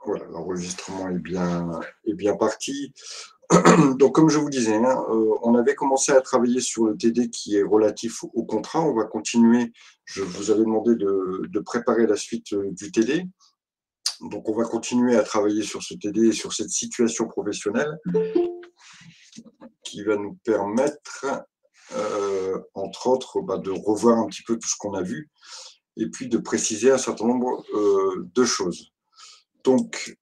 Voilà, l'enregistrement est bien parti. Donc, comme je vous disais, hein, on avait commencé à travailler sur le TD qui est relatif au contrat. On va continuer. Je vous avais demandé de préparer la suite du TD. Donc, on va continuer à travailler sur ce TD et sur cette situation professionnelle qui va nous permettre, entre autres, de revoir un petit peu tout ce qu'on a vu et puis de préciser un certain nombre de choses. Donc,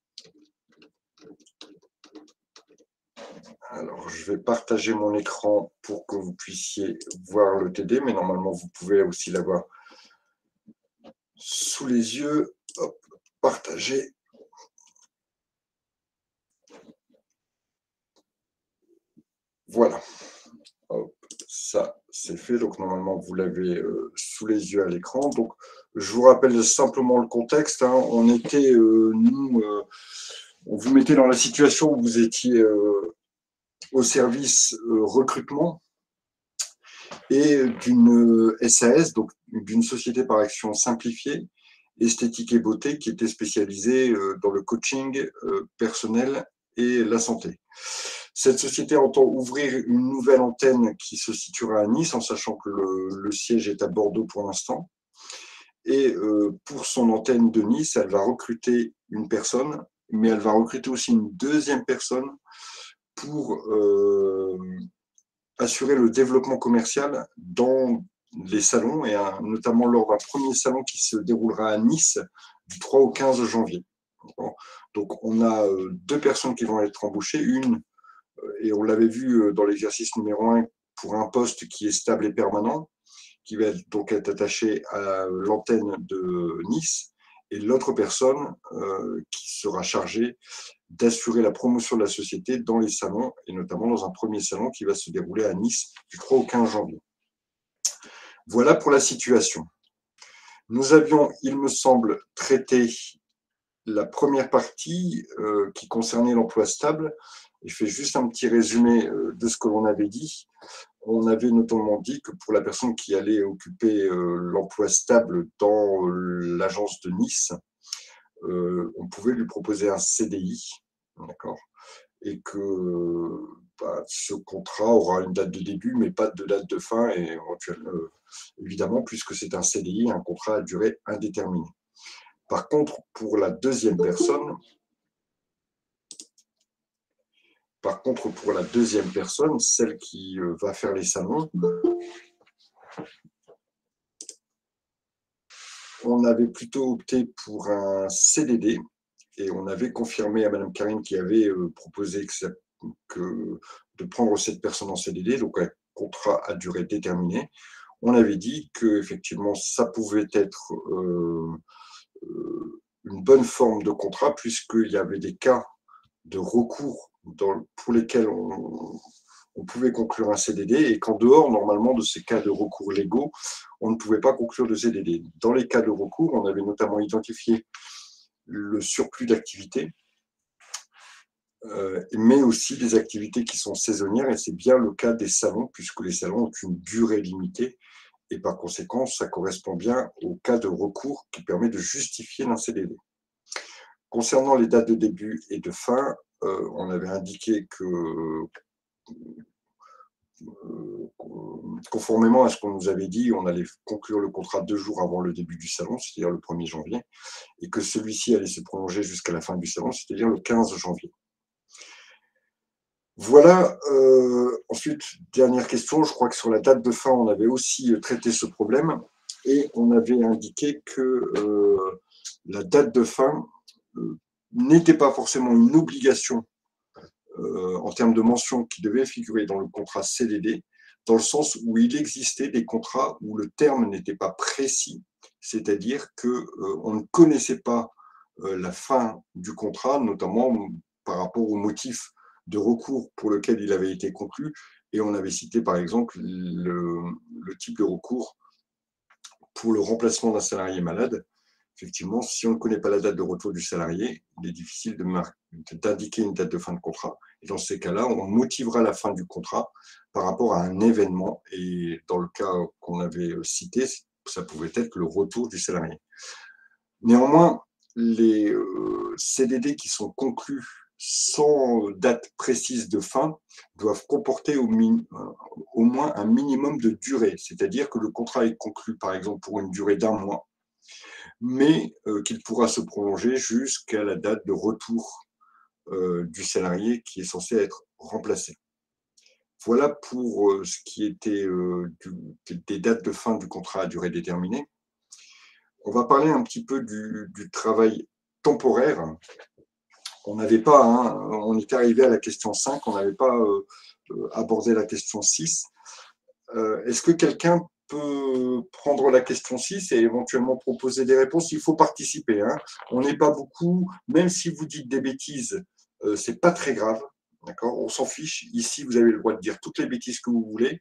alors, je vais partager mon écran pour que vous puissiez voir le TD, mais normalement, vous pouvez aussi l'avoir sous les yeux. Hop, partager. Voilà. Hop, ça, c'est fait. Donc, normalement, vous l'avez sous les yeux à l'écran. Donc, je vous rappelle simplement le contexte. Hein. On était, nous, on vous mettait dans la situation où vous étiez au service recrutement et d'une SAS, donc d'une société par action simplifiée, esthétique et beauté, qui était spécialisée dans le coaching personnel et la santé. Cette société entend ouvrir une nouvelle antenne qui se situera à Nice, en sachant que le siège est à Bordeaux pour l'instant. Et pour son antenne de Nice, elle va recruter une personne, mais elle va recruter aussi une deuxième personne pour assurer le développement commercial dans les salons, et notamment lors d'un premier salon qui se déroulera à Nice du 3 au 15 janvier. Donc, on a deux personnes qui vont être embauchées, une, et on l'avait vu dans l'exercice numéro 1, pour un poste qui est stable et permanent, qui va donc être attaché à l'antenne de Nice, et l'autre personne qui sera chargée d'assurer la promotion de la société dans les salons, et notamment dans un premier salon qui va se dérouler à Nice du 3 au 15 janvier. Voilà pour la situation. Nous avions, il me semble, traité la première partie qui concernait l'emploi stable. Je fais juste un petit résumé de ce que l'on avait dit. On avait notamment dit que pour la personne qui allait occuper l'emploi stable dans l'agence de Nice, on pouvait lui proposer un CDI, d'accord, et que ce contrat aura une date de début, mais pas de date de fin, et évidemment, puisque c'est un CDI, un contrat à durée indéterminée. Par contre, pour la deuxième personne, celle qui va faire les salons, on avait plutôt opté pour un CDD, et on avait confirmé à Madame Karine qui avait proposé de prendre cette personne en CDD, donc un contrat à durée déterminée. On avait dit qu'effectivement, ça pouvait être une bonne forme de contrat, puisqu'il y avait des cas de recours pour lesquels on pouvait conclure un CDD, et qu'en dehors, normalement, de ces cas de recours légaux, on ne pouvait pas conclure de CDD. Dans les cas de recours, on avait notamment identifié le surplus d'activité, mais aussi des activités qui sont saisonnières, et c'est bien le cas des salons, puisque les salons ont une durée limitée, et par conséquent, ça correspond bien au cas de recours qui permet de justifier d'un CDD. Concernant les dates de début et de fin, on avait indiqué que, conformément à ce qu'on nous avait dit, on allait conclure le contrat 2 jours avant le début du salon, c'est-à-dire le 1er janvier, et que celui-ci allait se prolonger jusqu'à la fin du salon, c'est-à-dire le 15 janvier. Voilà. Ensuite, dernière question, je crois que sur la date de fin, on avait aussi traité ce problème, et on avait indiqué que la date de fin n'était pas forcément une obligation en termes de mention qui devait figurer dans le contrat CDD, dans le sens où il existait des contrats où le terme n'était pas précis, c'est-à-dire qu'on ne connaissait pas la fin du contrat, notamment par rapport au motif de recours pour lequel il avait été conclu, et on avait cité par exemple le type de recours pour le remplacement d'un salarié malade. Effectivement, si on ne connaît pas la date de retour du salarié, il est difficile d'indiquer une date de fin de contrat. Et dans ces cas-là, on motivera la fin du contrat par rapport à un événement. Et dans le cas qu'on avait cité, ça pouvait être le retour du salarié. Néanmoins, les CDD qui sont conclus sans date précise de fin doivent comporter au moins un minimum de durée, c'est-à-dire que le contrat est conclu par exemple pour une durée d'1 mois, mais qu'il pourra se prolonger jusqu'à la date de retour du salarié qui est censé être remplacé. Voilà pour ce qui était des dates de fin du contrat à durée déterminée. On va parler un petit peu du travail temporaire. On n'avait pas, hein, on est arrivé à la question 5, on n'avait pas abordé la question 6. Est-ce que quelqu'un peut prendre la question 6 et éventuellement proposer des réponses? Il faut participer, hein. On n'est pas beaucoup, même si vous dites des bêtises, c'est pas très grave. D'accord, on s'en fiche. Ici, vous avez le droit de dire toutes les bêtises que vous voulez.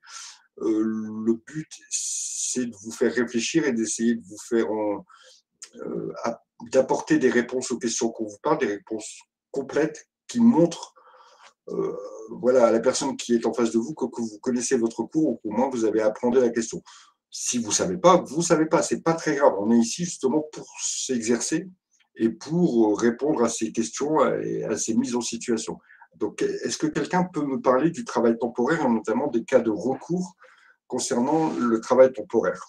Le but, c'est de vous faire réfléchir et d'essayer de vous faire d'apporter des réponses aux questions qu'on vous parle, des réponses complètes qui montrent voilà, à la personne qui est en face de vous que vous connaissez votre cours ou qu'au moins vous avez appris la question. Si vous ne savez pas, vous ne savez pas. Ce n'est pas très grave. On est ici justement pour s'exercer et pour répondre à ces questions et à ces mises en situation. Donc, est-ce que quelqu'un peut me parler du travail temporaire et notamment des cas de recours concernant le travail temporaire?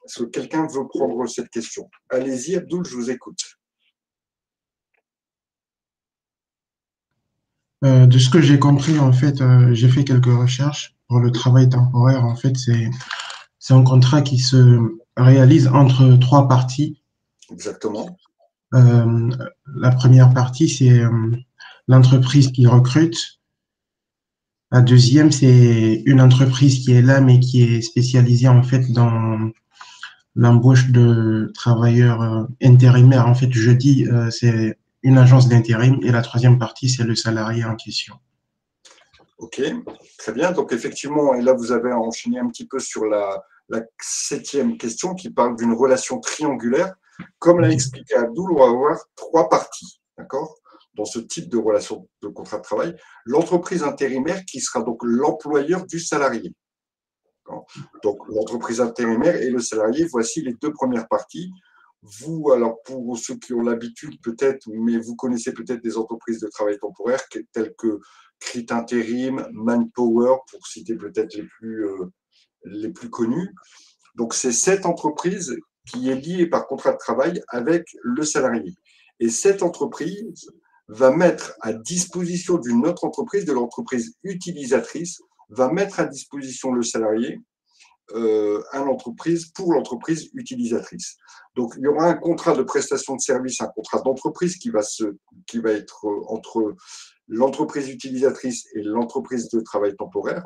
Est-ce que quelqu'un veut prendre cette question? Allez-y, Abdoul, je vous écoute. De ce que j'ai compris, en fait, j'ai fait quelques recherches pour le travail temporaire. En fait, c'est un contrat qui se réalise entre trois parties. Exactement. Euh, la première partie, c'est l'entreprise qui recrute. La deuxième, c'est une entreprise qui est là, mais qui est spécialisée en fait dans l'embauche de travailleurs intérimaires. En fait, je dis, c'est une agence d'intérim. Et la troisième partie, c'est le salarié en question. Ok, très bien. Donc effectivement, et là vous avez enchaîné un petit peu sur la 7e question qui parle d'une relation triangulaire. Comme l'a expliqué Abdoul, on va avoir trois parties, d'accord, dans ce type de relation de contrat de travail. L'entreprise intérimaire qui sera donc l'employeur du salarié. Donc l'entreprise intérimaire et le salarié, voici les deux premières parties. Vous, alors pour ceux qui ont l'habitude peut-être, mais vous connaissez peut-être des entreprises de travail temporaire telles que Crit Intérim, Manpower, pour citer peut-être les plus connus. Donc c'est cette entreprise qui est liée par contrat de travail avec le salarié. Et cette entreprise va mettre à disposition d'une autre entreprise, de l'entreprise utilisatrice, va mettre à disposition le salarié à l'entreprise pour l'entreprise utilisatrice. Donc, il y aura un contrat de prestation de service, un contrat d'entreprise qui va être entre l'entreprise utilisatrice et l'entreprise de travail temporaire.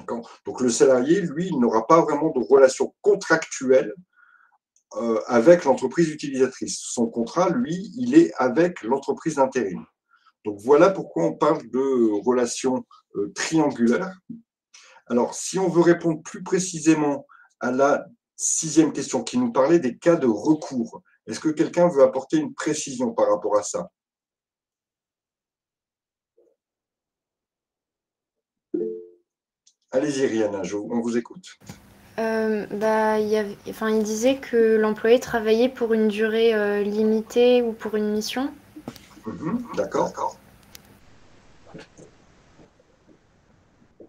Donc, le salarié, lui, il n'aura pas vraiment de relation contractuelle avec l'entreprise utilisatrice. Son contrat, lui, il est avec l'entreprise d'intérim. Donc, voilà pourquoi on parle de relation triangulaire. Alors, si on veut répondre plus précisément à la 6e question qui nous parlait des cas de recours, est-ce que quelqu'un veut apporter une précision par rapport à ça? Allez-y, Rihanna, on vous écoute. Il disait que l'employé travaillait pour une durée limitée ou pour une mission. D'accord.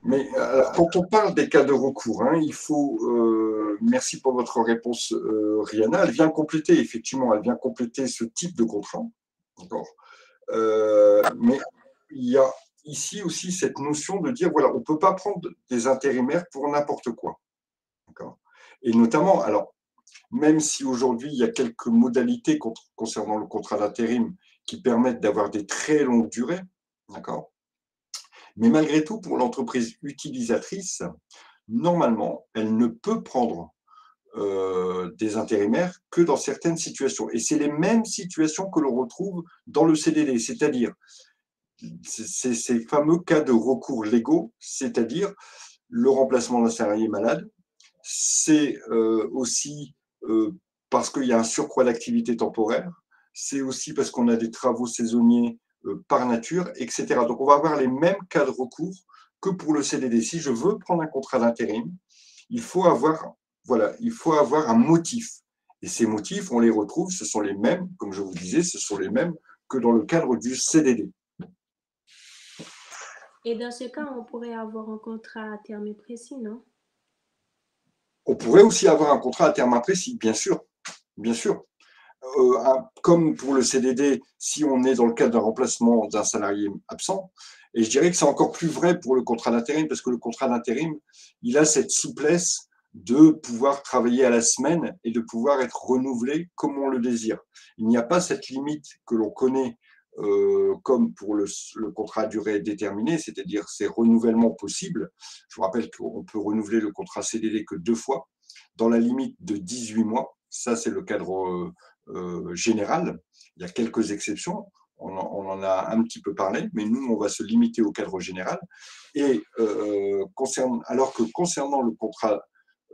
Mais alors, quand on parle des cas de recours, hein, il faut. Merci pour votre réponse, Rihanna. Elle vient compléter, effectivement, elle vient compléter ce type de contrat. D'accord. Mais il y a ici aussi cette notion de dire voilà, on ne peut pas prendre des intérimaires pour n'importe quoi. D'accord. Et notamment, alors, même si aujourd'hui il y a quelques modalités concernant le contrat d'intérim qui permettent d'avoir des très longues durées, d'accord. Mais malgré tout, pour l'entreprise utilisatrice, normalement, elle ne peut prendre des intérimaires que dans certaines situations. Et c'est les mêmes situations que l'on retrouve dans le CDD, c'est-à-dire ces fameux cas de recours légaux, c'est-à-dire le remplacement d'un salarié malade, c'est aussi parce qu'il y a un surcroît d'activité temporaire, c'est aussi parce qu'on a des travaux saisonniers par nature, etc. Donc on va avoir les mêmes cas de recours que pour le CDD. Si je veux prendre un contrat d'intérim, il faut avoir, voilà, il faut avoir un motif. Et ces motifs, on les retrouve, ce sont les mêmes, comme je vous disais, ce sont les mêmes que dans le cadre du CDD. Et dans ce cas, on pourrait avoir un contrat à terme précis, non? On pourrait aussi avoir un contrat à terme imprécis, bien sûr, bien sûr. Comme pour le CDD, si on est dans le cadre d'un remplacement d'un salarié absent, et je dirais que c'est encore plus vrai pour le contrat d'intérim, parce que le contrat d'intérim, il a cette souplesse de pouvoir travailler à la semaine et de pouvoir être renouvelé comme on le désire. Il n'y a pas cette limite que l'on connaît comme pour le contrat à durée déterminée, c'est-à-dire ces renouvellements possibles. Je vous rappelle qu'on peut renouveler le contrat CDD que 2 fois, dans la limite de 18 mois. Ça, c'est le cadre général. Il y a quelques exceptions. On en a un petit peu parlé, mais nous, on va se limiter au cadre général. Et alors que concernant le contrat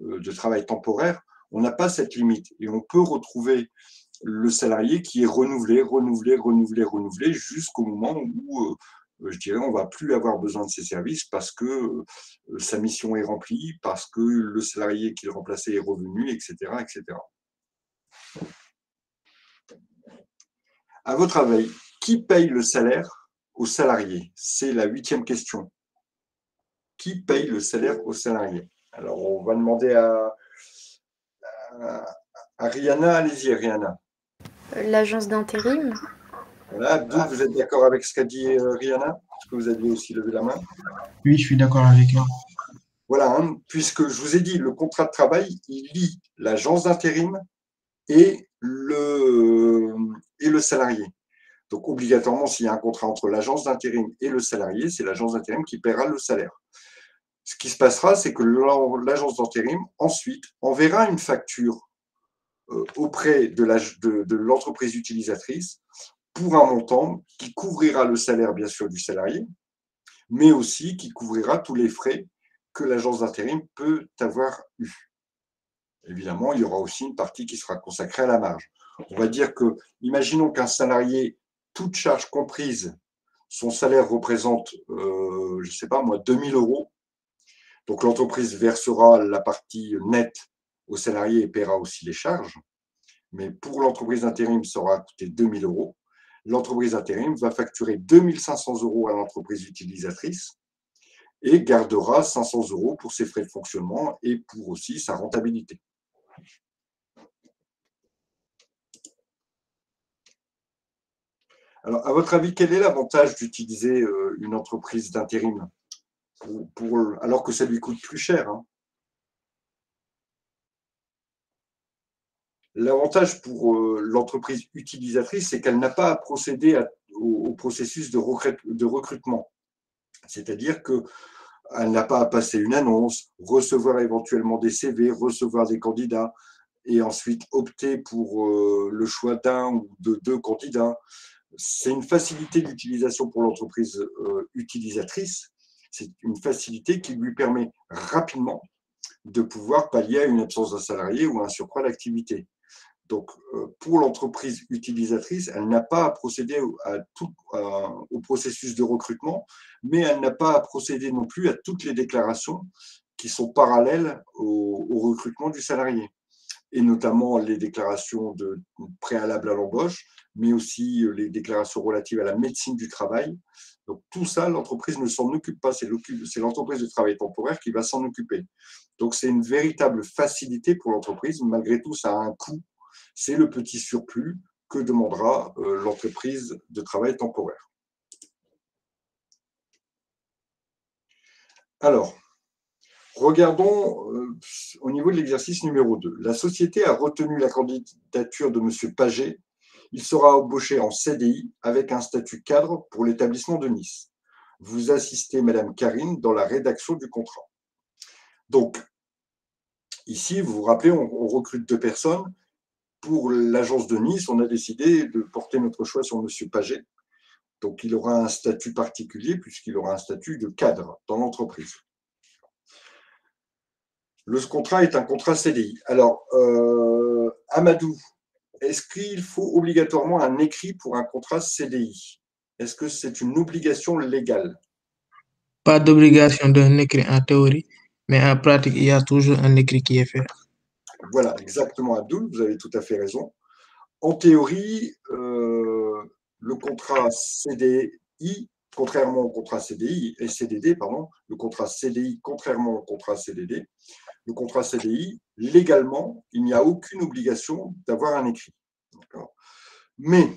de travail temporaire, on n'a pas cette limite. Et on peut retrouver le salarié qui est renouvelé jusqu'au moment où, je dirais, on ne va plus avoir besoin de ses services parce que sa mission est remplie, parce que le salarié qui le remplaçait est revenu, etc., etc. À votre avis, qui paye le salaire aux salariés? C'est la 8e question. Qui paye le salaire aux salariés? Alors, on va demander à Rihanna. Allez-y, Rihanna. L'agence d'intérim. Voilà, Abdou, vous êtes d'accord avec ce qu'a dit Rihanna? Est-ce que vous aviez aussi levé la main? Oui, je suis d'accord avec elle. Voilà, hein, puisque je vous ai dit, le contrat de travail, il lie l'agence d'intérim et le salarié. Donc, obligatoirement, s'il y a un contrat entre l'agence d'intérim et le salarié, c'est l'agence d'intérim qui paiera le salaire. Ce qui se passera, c'est que l'agence d'intérim, ensuite, enverra une facture auprès de l'entreprise utilisatrice pour un montant qui couvrira le salaire, bien sûr, du salarié, mais aussi qui couvrira tous les frais que l'agence d'intérim peut avoir eus. Évidemment, il y aura aussi une partie qui sera consacrée à la marge. On va dire que, imaginons qu'un salarié, toute charge comprise, son salaire représente, je ne sais pas moi, 2 000 €. Donc l'entreprise versera la partie nette au salarié et paiera aussi les charges. Mais pour l'entreprise d'intérim, ça aura coûté 2 000 €. L'entreprise d'intérim va facturer 2 500 € à l'entreprise utilisatrice et gardera 500 € pour ses frais de fonctionnement et pour aussi sa rentabilité. Alors, à votre avis, quel est l'avantage d'utiliser une entreprise d'intérim alors que ça lui coûte plus cher, hein? L'avantage pour l'entreprise utilisatrice, c'est qu'elle n'a pas à procéder au processus de recrutement. C'est-à-dire qu'elle n'a pas à passer une annonce, recevoir éventuellement des CV, recevoir des candidats et ensuite opter pour le choix d'un ou de 2 candidats. C'est une facilité d'utilisation pour l'entreprise utilisatrice. C'est une facilité qui lui permet rapidement de pouvoir pallier à une absence d'un salarié ou à un surcroît d'activité. Donc, pour l'entreprise utilisatrice, elle n'a pas à procéder au processus de recrutement, mais elle n'a pas à procéder non plus à toutes les déclarations qui sont parallèles au recrutement du salarié, et notamment les déclarations préalables à l'embauche, mais aussi les déclarations relatives à la médecine du travail. Donc, tout ça, l'entreprise ne s'en occupe pas, c'est l'entreprise de travail temporaire qui va s'en occuper. Donc, c'est une véritable facilité pour l'entreprise. Malgré tout, ça a un coût. C'est le petit surplus que demandera l'entreprise de travail temporaire. Alors, regardons au niveau de l'exercice numéro 2. La société a retenu la candidature de M. Paget. Il sera embauché en CDI avec un statut cadre pour l'établissement de Nice. Vous assistez Mme Karine dans la rédaction du contrat. Donc, ici, vous vous rappelez, on recrute 2 personnes. Pour l'agence de Nice, on a décidé de porter notre choix sur M. Paget. Donc, il aura un statut particulier puisqu'il aura un statut de cadre dans l'entreprise. Le contrat est un contrat CDI. Alors, Amadou, est-ce qu'il faut obligatoirement un écrit pour un contrat CDI? Est-ce que c'est une obligation légale? Pas d'obligation d'un écrit en théorie, mais en pratique, il y a toujours un écrit qui est fait. Voilà, exactement, Abdoul, vous avez tout à fait raison. En théorie, le contrat CDI, contrairement au contrat CDI et CDD, pardon, le contrat CDI, contrairement au contrat CDD, le contrat CDI, légalement, il n'y a aucune obligation d'avoir un écrit. Mais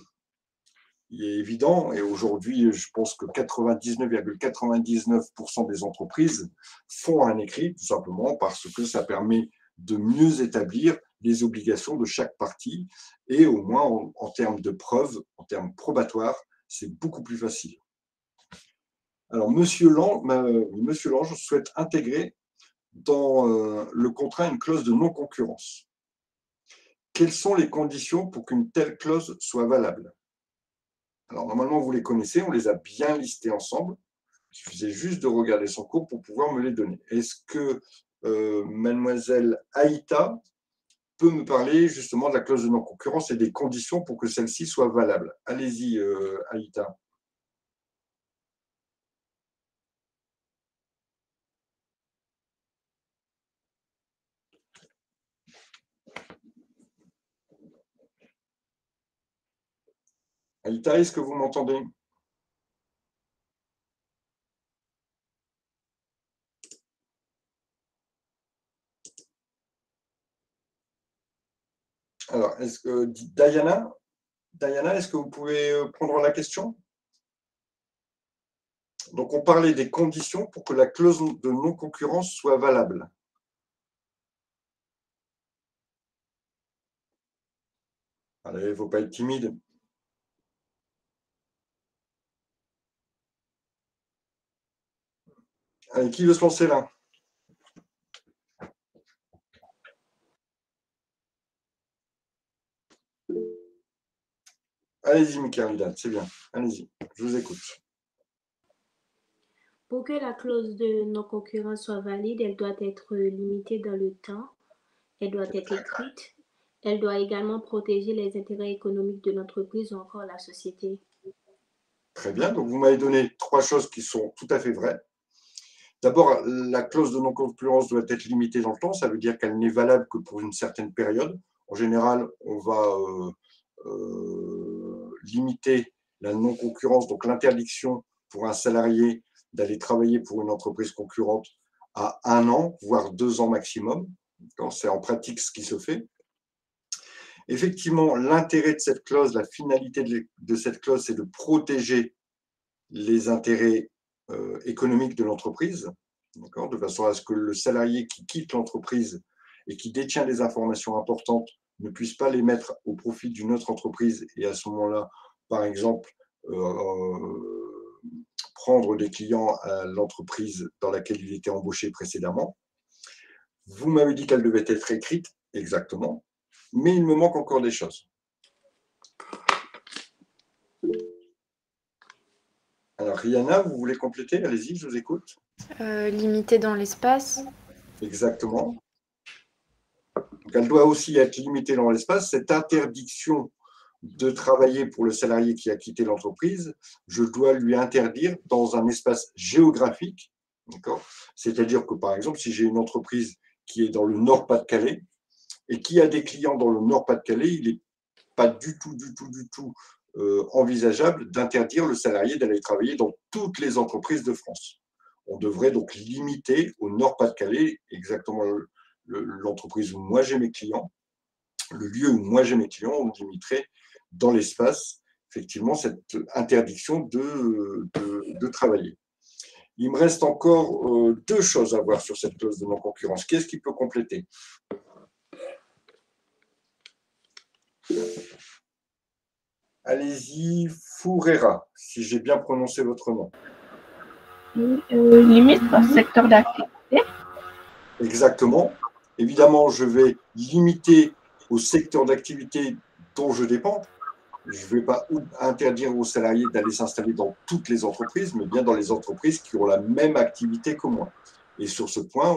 il est évident, et aujourd'hui, je pense que 99,99% des entreprises font un écrit, tout simplement parce que ça permet de mieux établir les obligations de chaque partie, et au moins en termes de preuves, en termes probatoires, c'est beaucoup plus facile. Alors, Monsieur Lange souhaite intégrer dans le contrat une clause de non-concurrence. Quelles sont les conditions pour qu'une telle clause soit valable? Alors, normalement, vous les connaissez, on les a bien listés ensemble. Il suffisait juste de regarder son cours pour pouvoir me les donner. Est-ce que mademoiselle Aïta peut me parler justement de la clause de non-concurrence et des conditions pour que celle-ci soit valable? Allez-y, Aïta. Aïta, est-ce que vous m'entendez? Alors, est-ce que Diana, est-ce que vous pouvez prendre la question? Donc, on parlait des conditions pour que la clause de non-concurrence soit valable. Allez, il ne faut pas être timide. Allez, qui veut se lancer là? Allez-y, Mickaël Vidal, c'est bien. Allez-y, je vous écoute. Pour que la clause de non-concurrence soit valide, elle doit être limitée dans le temps, elle doit être écrite, elle doit également protéger les intérêts économiques de l'entreprise ou encore la société. Très bien, donc vous m'avez donné 3 choses qui sont tout à fait vraies. D'abord, la clause de non-concurrence doit être limitée dans le temps, ça veut dire qu'elle n'est valable que pour une certaine période. En général, on va limiter la non-concurrence, donc l'interdiction pour un salarié d'aller travailler pour une entreprise concurrente à 1 an, voire 2 ans maximum. C'est en pratique ce qui se fait. Effectivement, l'intérêt de cette clause, la finalité de cette clause, c'est de protéger les intérêts économiques de l'entreprise, de façon à ce que le salarié qui quitte l'entreprise et qui détient des informations importantes ne puisse pas les mettre au profit d'une autre entreprise et à ce moment-là, par exemple, prendre des clients à l'entreprise dans laquelle il était embauché précédemment. Vous m'avez dit qu'elle devait être écrite, exactement, mais il me manque encore des choses. Alors, Rihanna, vous voulez compléter? Allez-y, je vous écoute. Limité dans l'espace. Exactement. Donc, elle doit aussi être limitée dans l'espace. Cette interdiction de travailler pour le salarié qui a quitté l'entreprise, je dois lui interdire dans un espace géographique. C'est-à-dire que, par exemple, si j'ai une entreprise qui est dans le Nord-Pas-de-Calais et qui a des clients dans le Nord-Pas-de-Calais, il n'est pas du tout envisageable d'interdire le salarié d'aller travailler dans toutes les entreprises de France. On devrait donc limiter au Nord-Pas-de-Calais exactement l'entreprise où moi j'ai mes clients, le lieu où moi j'ai mes clients, on limiterait dans l'espace effectivement cette interdiction de travailler. Il me reste encore 2 choses à voir sur cette clause de non-concurrence. Qu'est-ce qui peut compléter? Allez-y, Fourera, si j'ai bien prononcé votre nom. Limite par secteur d'activité. Exactement. Évidemment, je vais limiter au secteur d'activité dont je dépends. Je ne vais pas interdire aux salariés d'aller s'installer dans toutes les entreprises, mais bien dans les entreprises qui ont la même activité que moi. Et sur ce point,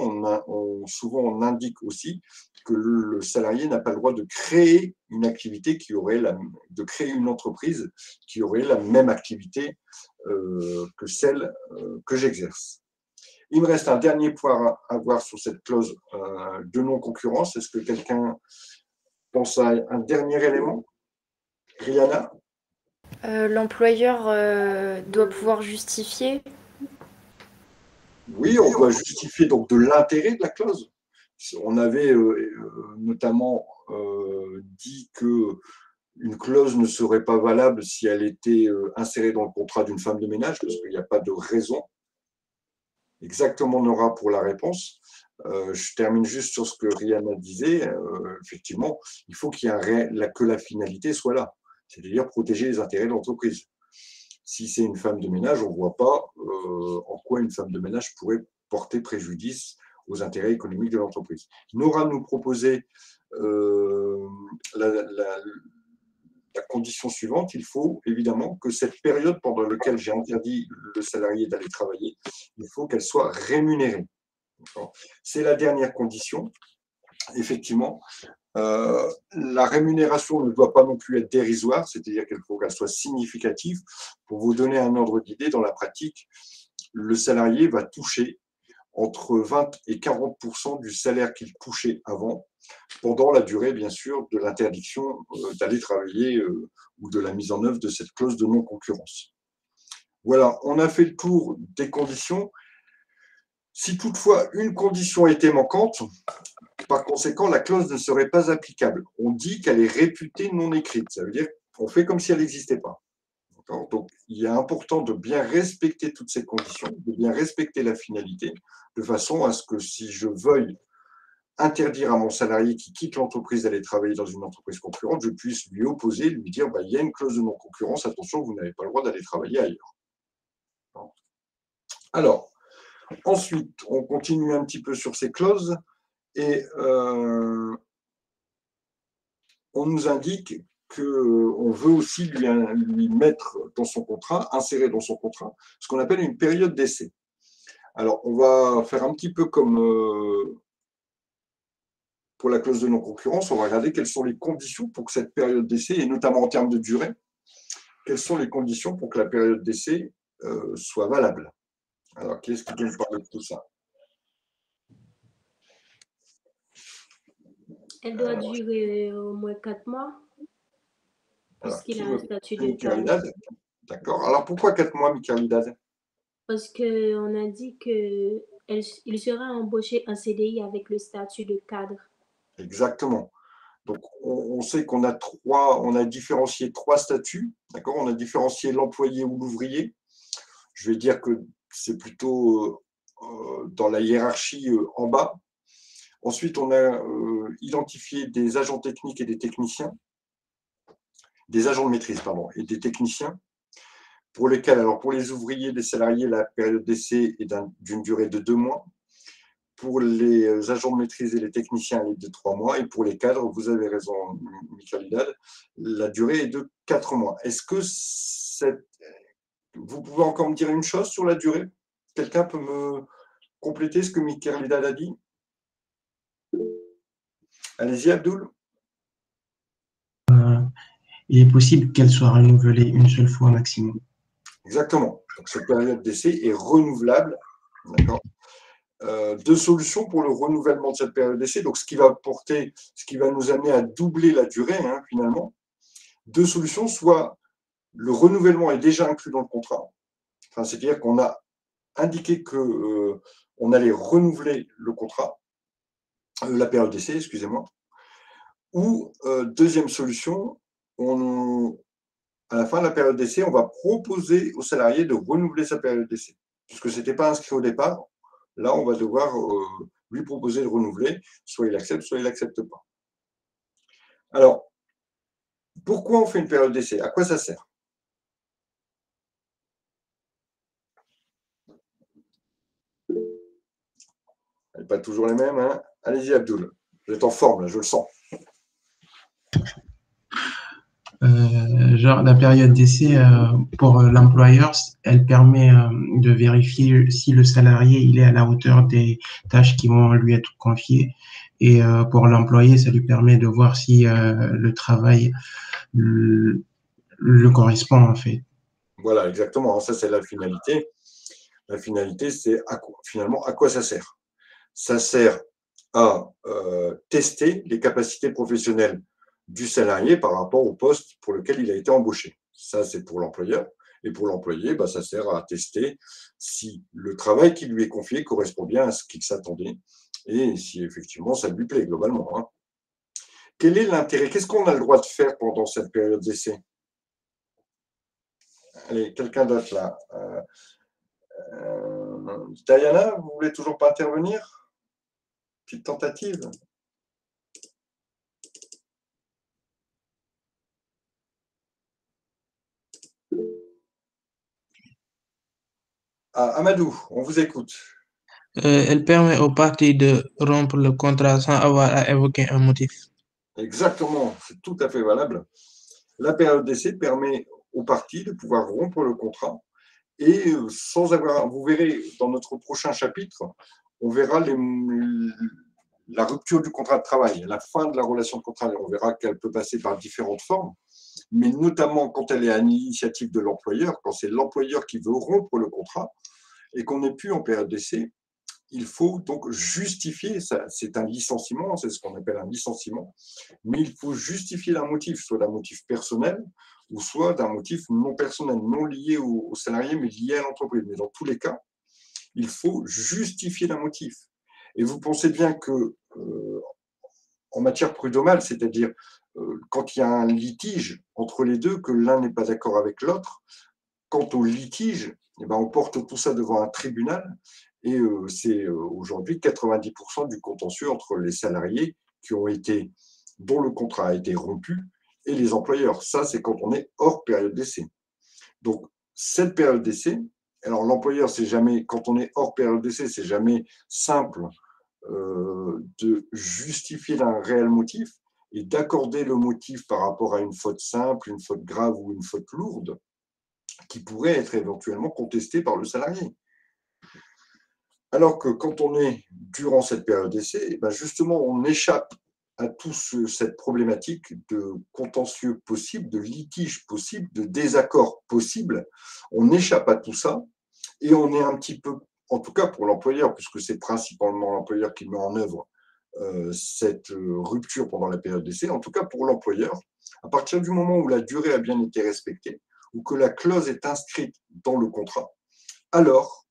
souvent on indique aussi que le salarié n'a pas le droit de créer une activité de créer une entreprise qui aurait la même activité que celle que j'exerce. Il me reste un dernier point à voir sur cette clause de non-concurrence. Est-ce que quelqu'un pense à un dernier élément? Rihanna? L'employeur doit pouvoir justifier. Oui, on doit justifier donc de l'intérêt de la clause. On avait notamment dit que une clause ne serait pas valable si elle était insérée dans le contrat d'une femme de ménage, parce qu'il n'y a pas de raison. Exactement, Nora, pour la réponse. Je termine juste sur ce que Rihanna disait. Effectivement, il faut qu'il y ait que la finalité soit là, c'est-à-dire protéger les intérêts de l'entreprise. Si c'est une femme de ménage, on ne voit pas en quoi une femme de ménage pourrait porter préjudice aux intérêts économiques de l'entreprise. Nora nous proposait la condition suivante, il faut évidemment que cette période pendant laquelle j'ai interdit le salarié d'aller travailler, il faut qu'elle soit rémunérée. C'est la dernière condition. Effectivement, la rémunération ne doit pas non plus être dérisoire, c'est-à-dire qu'il faut qu'elle soit significative. Pour vous donner un ordre d'idée, dans la pratique, le salarié va toucher entre 20 et 40% du salaire qu'il touchait avant, pendant la durée, bien sûr, de l'interdiction d'aller travailler ou de la mise en œuvre de cette clause de non-concurrence. Voilà, on a fait le tour des conditions. Si toutefois une condition était manquante, par conséquent, la clause ne serait pas applicable. On dit qu'elle est réputée non écrite. Ça veut dire qu'on fait comme si elle n'existait pas. Donc, il est important de bien respecter toutes ces conditions, de bien respecter la finalité, de façon à ce que si je veuille interdire à mon salarié qui quitte l'entreprise d'aller travailler dans une entreprise concurrente, je puisse lui opposer, lui dire il y a une clause de non-concurrence, attention, vous n'avez pas le droit d'aller travailler ailleurs. Alors, ensuite, on continue un petit peu sur ces clauses et on nous indique qu'on veut aussi lui mettre dans son contrat, insérer dans son contrat, ce qu'on appelle une période d'essai. Alors, on va faire un petit peu comme pour la clause de non-concurrence, on va regarder quelles sont les conditions pour que cette période d'essai, et notamment en termes de durée, quelles sont les conditions pour que la période d'essai soit valable. Alors, qui est-ce qui peut nous parler de tout ça? Elle doit durer au moins 4 mois, puisqu'il a un statut de cadre. D'accord. Alors, pourquoi 4 mois, Michael? Parce qu'on a dit qu'il sera embauché en CDI avec le statut de cadre. Exactement. Donc, on sait qu'on a différencié 3 statuts. D'accord. On a différencié l'employé ou l'ouvrier. Je vais dire que c'est plutôt dans la hiérarchie en bas. Ensuite, on a identifié des agents techniques et des techniciens, des agents de maîtrise, pardon, et des techniciens, pour lesquels, alors pour les ouvriers, les salariés, la période d'essai est d'une durée de 2 mois. Pour les agents de maîtrise et les techniciens, elle est de 3 mois. Et pour les cadres, vous avez raison, Michael Haddad, la durée est de 4 mois. Est-ce que vous pouvez encore me dire une chose sur la durée? Quelqu'un peut me compléter ce que Michael Haddad a dit? Allez-y, Abdoul. Il est possible qu'elle soit renouvelée une seule fois maximum. Exactement. Donc, cette période d'essai est renouvelable. D'accord. 2 solutions pour le renouvellement de cette période d'essai. Donc, ce qui va nous amener à doubler la durée, finalement. 2 solutions, soit le renouvellement est déjà inclus dans le contrat. Enfin, c'est-à-dire qu'on a indiqué qu'on allait renouveler le contrat, la période d'essai, excusez-moi. Ou, deuxième solution, à la fin de la période d'essai, on va proposer au salarié de renouveler sa période d'essai. Puisque ce n'était pas inscrit au départ, là, on va devoir lui proposer de renouveler, soit il accepte, soit il n'accepte pas. Alors, pourquoi on fait une période d'essai? À quoi ça sert? Elle n'est pas toujours les mêmes, hein? Allez-y, Abdoul. Vous êtes en forme, là, je le sens. La période d'essai pour l'employeur, elle permet de vérifier si le salarié il est à la hauteur des tâches qui vont lui être confiées. Et pour l'employé, ça lui permet de voir si le travail le correspond en fait. Voilà, exactement. Ça, c'est la finalité. La finalité, c'est finalement à quoi ça sert. Ça sert à tester les capacités professionnelles du salarié par rapport au poste pour lequel il a été embauché. Ça, c'est pour l'employeur. Et pour l'employé, ça sert à tester si le travail qui lui est confié correspond bien à ce qu'il s'attendait et si effectivement ça lui plaît globalement. Hein. Quel est l'intérêt? Qu'est-ce qu'on a le droit de faire pendant cette période d'essai? Allez, quelqu'un d'autre là. Diana, vous voulez toujours pas intervenir? Petite tentative. Ah, Amadou, on vous écoute. Elle permet aux parties de rompre le contrat sans avoir à évoquer un motif. Exactement, c'est tout à fait valable. La période d'essai permet aux parties de pouvoir rompre le contrat et sans avoir, vous verrez dans notre prochain chapitre, on verra la rupture du contrat de travail, la fin de la relation de contrat. On verra qu'elle peut passer par différentes formes, mais notamment quand elle est à l'initiative de l'employeur, quand c'est l'employeur qui veut rompre le contrat et qu'on n'est plus en période d'essai, il faut donc justifier, c'est un licenciement, c'est ce qu'on appelle un licenciement, mais il faut justifier d'un motif, soit d'un motif personnel ou soit d'un motif non personnel, non lié au salarié, mais lié à l'entreprise. Mais dans tous les cas, il faut justifier d'un motif. Et vous pensez bien que en matière prud'homale, c'est-à-dire quand il y a un litige entre les deux, que l'un n'est pas d'accord avec l'autre, quant au litige, on porte tout ça devant un tribunal et c'est aujourd'hui 90% du contentieux entre les salariés dont le contrat a été rompu et les employeurs. Ça, c'est quand on est hors période d'essai. Donc, cette période d'essai, alors l'employeur, c'est jamais, quand on est hors période d'essai, c'est jamais simple de justifier d'un réel motif et d'accorder le motif par rapport à une faute simple, une faute grave ou une faute lourde qui pourrait être éventuellement contestée par le salarié. Alors que quand on est durant cette période d'essai, justement, on échappe à toute cette problématique de contentieux possible, de litige possible, de désaccord possible. On échappe à tout ça et on est un petit peu, en tout cas pour l'employeur, puisque c'est principalement l'employeur qui met en œuvre cette rupture pendant la période d'essai, en tout cas pour l'employeur, à partir du moment où la durée a bien été respectée, ou que la clause est inscrite dans le contrat, alors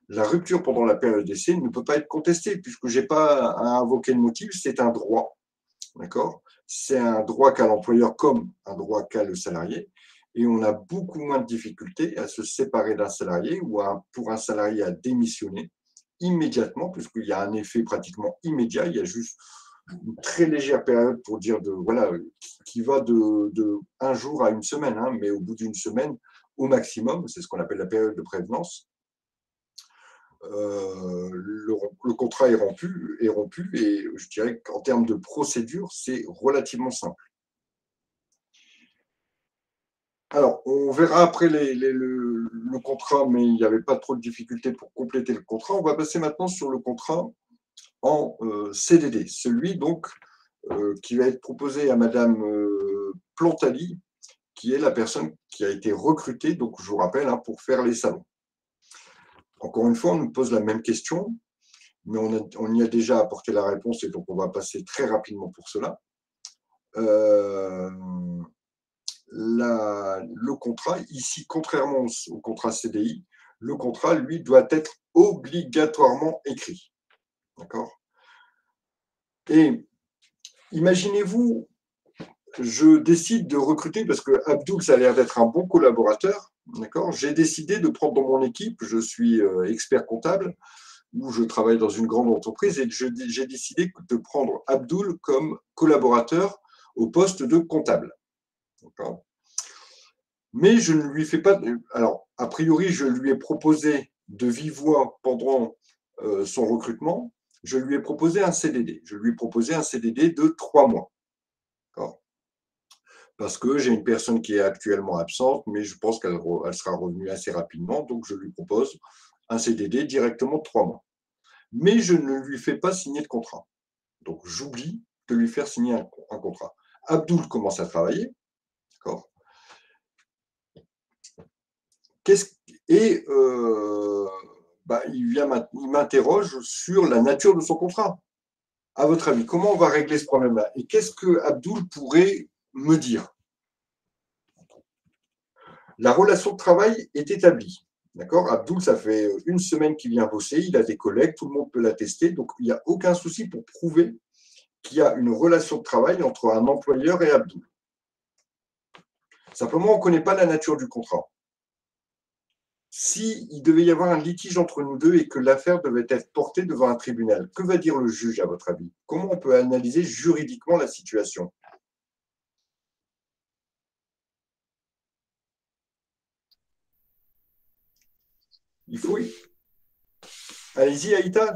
la rupture pendant la période d'essai ne peut pas être contestée puisque je n'ai pas à invoquer le motif, c'est un droit. D'accord ? C'est un droit qu'a l'employeur comme un droit qu'a le salarié. Et on a beaucoup moins de difficultés à se séparer d'un salarié ou pour un salarié à démissionner immédiatement, puisqu'il y a un effet pratiquement immédiat. Il y a juste une très légère période pour dire qui va de un jour à une semaine, hein, mais au bout d'une semaine au maximum, c'est ce qu'on appelle la période de prévenance. Le contrat est rompu et je dirais qu'en termes de procédure, c'est relativement simple. Alors, on verra après le contrat, mais il n'y avait pas trop de difficultés pour compléter le contrat. On va passer maintenant sur le contrat en CDD, celui donc qui va être proposé à Madame Plantali, qui est la personne qui a été recrutée, donc je vous rappelle, hein, pour faire les salons. Encore une fois, on nous pose la même question, mais on y a déjà apporté la réponse et donc on va passer très rapidement pour cela. Le contrat, ici, contrairement au contrat CDI, le contrat, lui, doit être obligatoirement écrit. D'accord ? Et imaginez-vous, je décide de recruter, parce que Abdoul, ça a l'air d'être un bon collaborateur, d'accord ? J'ai décidé de prendre dans mon équipe, je suis expert comptable, où je travaille dans une grande entreprise, et j'ai décidé de prendre Abdoul comme collaborateur au poste de comptable. D'accord ? Mais je ne lui fais pas. Alors, a priori, je lui ai proposé de vive voix pendant son recrutement, je lui ai proposé un CDD. Je lui ai proposé un CDD de 3 mois. D'accord ? Parce que j'ai une personne qui est actuellement absente, mais je pense qu'elle sera revenue assez rapidement, donc je lui propose un CDD directement de 3 mois. Mais je ne lui fais pas signer de contrat. Donc, j'oublie de lui faire signer un contrat. Abdoul commence à travailler, d'accord ? Et il m'interroge sur la nature de son contrat. À votre avis, comment on va régler ce problème-là? Et qu'est-ce que Abdoul pourrait me dire? La relation de travail est établie. D'accord? Abdoul, ça fait une semaine qu'il vient bosser, il a des collègues, tout le monde peut l'attester, donc il n'y a aucun souci pour prouver qu'il y a une relation de travail entre un employeur et Abdoul. Simplement, on ne connaît pas la nature du contrat. S'il devait y avoir un litige entre nous deux et que l'affaire devait être portée devant un tribunal, que va dire le juge à votre avis? Comment on peut analyser juridiquement la situation? Il faut... Allez-y, Aïta.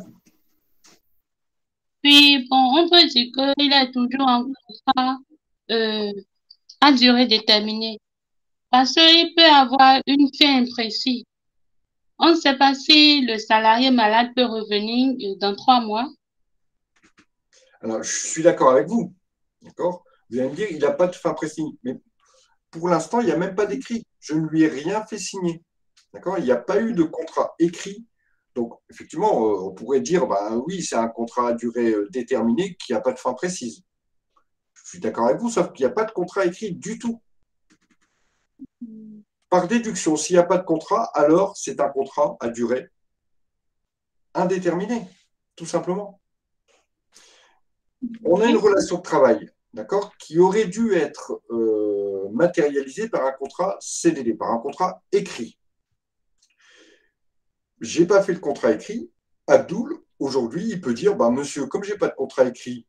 Puis, bon, on peut dire qu'il est toujours en contrat à durée déterminée. Parce qu'il peut avoir une fin imprécise. On ne sait pas si le salarié malade peut revenir dans 3 mois. Alors, je suis d'accord avec vous. D'accord? Vous allez me dire, il n'a pas de fin précise. Mais pour l'instant, il n'y a même pas d'écrit. Je ne lui ai rien fait signer. D'accord? Il n'y a pas eu de contrat écrit. Donc, effectivement, on pourrait dire, oui, c'est un contrat à durée déterminée qui n'a pas de fin précise. Je suis d'accord avec vous, sauf qu'il n'y a pas de contrat écrit du tout. Par déduction, s'il n'y a pas de contrat, alors c'est un contrat à durée indéterminée, tout simplement. On a une relation de travail, d'accord, qui aurait dû être matérialisée par un contrat CDD, par un contrat écrit. Je n'ai pas fait le contrat écrit. Abdoul, aujourd'hui, il peut dire, monsieur, comme je n'ai pas de contrat écrit,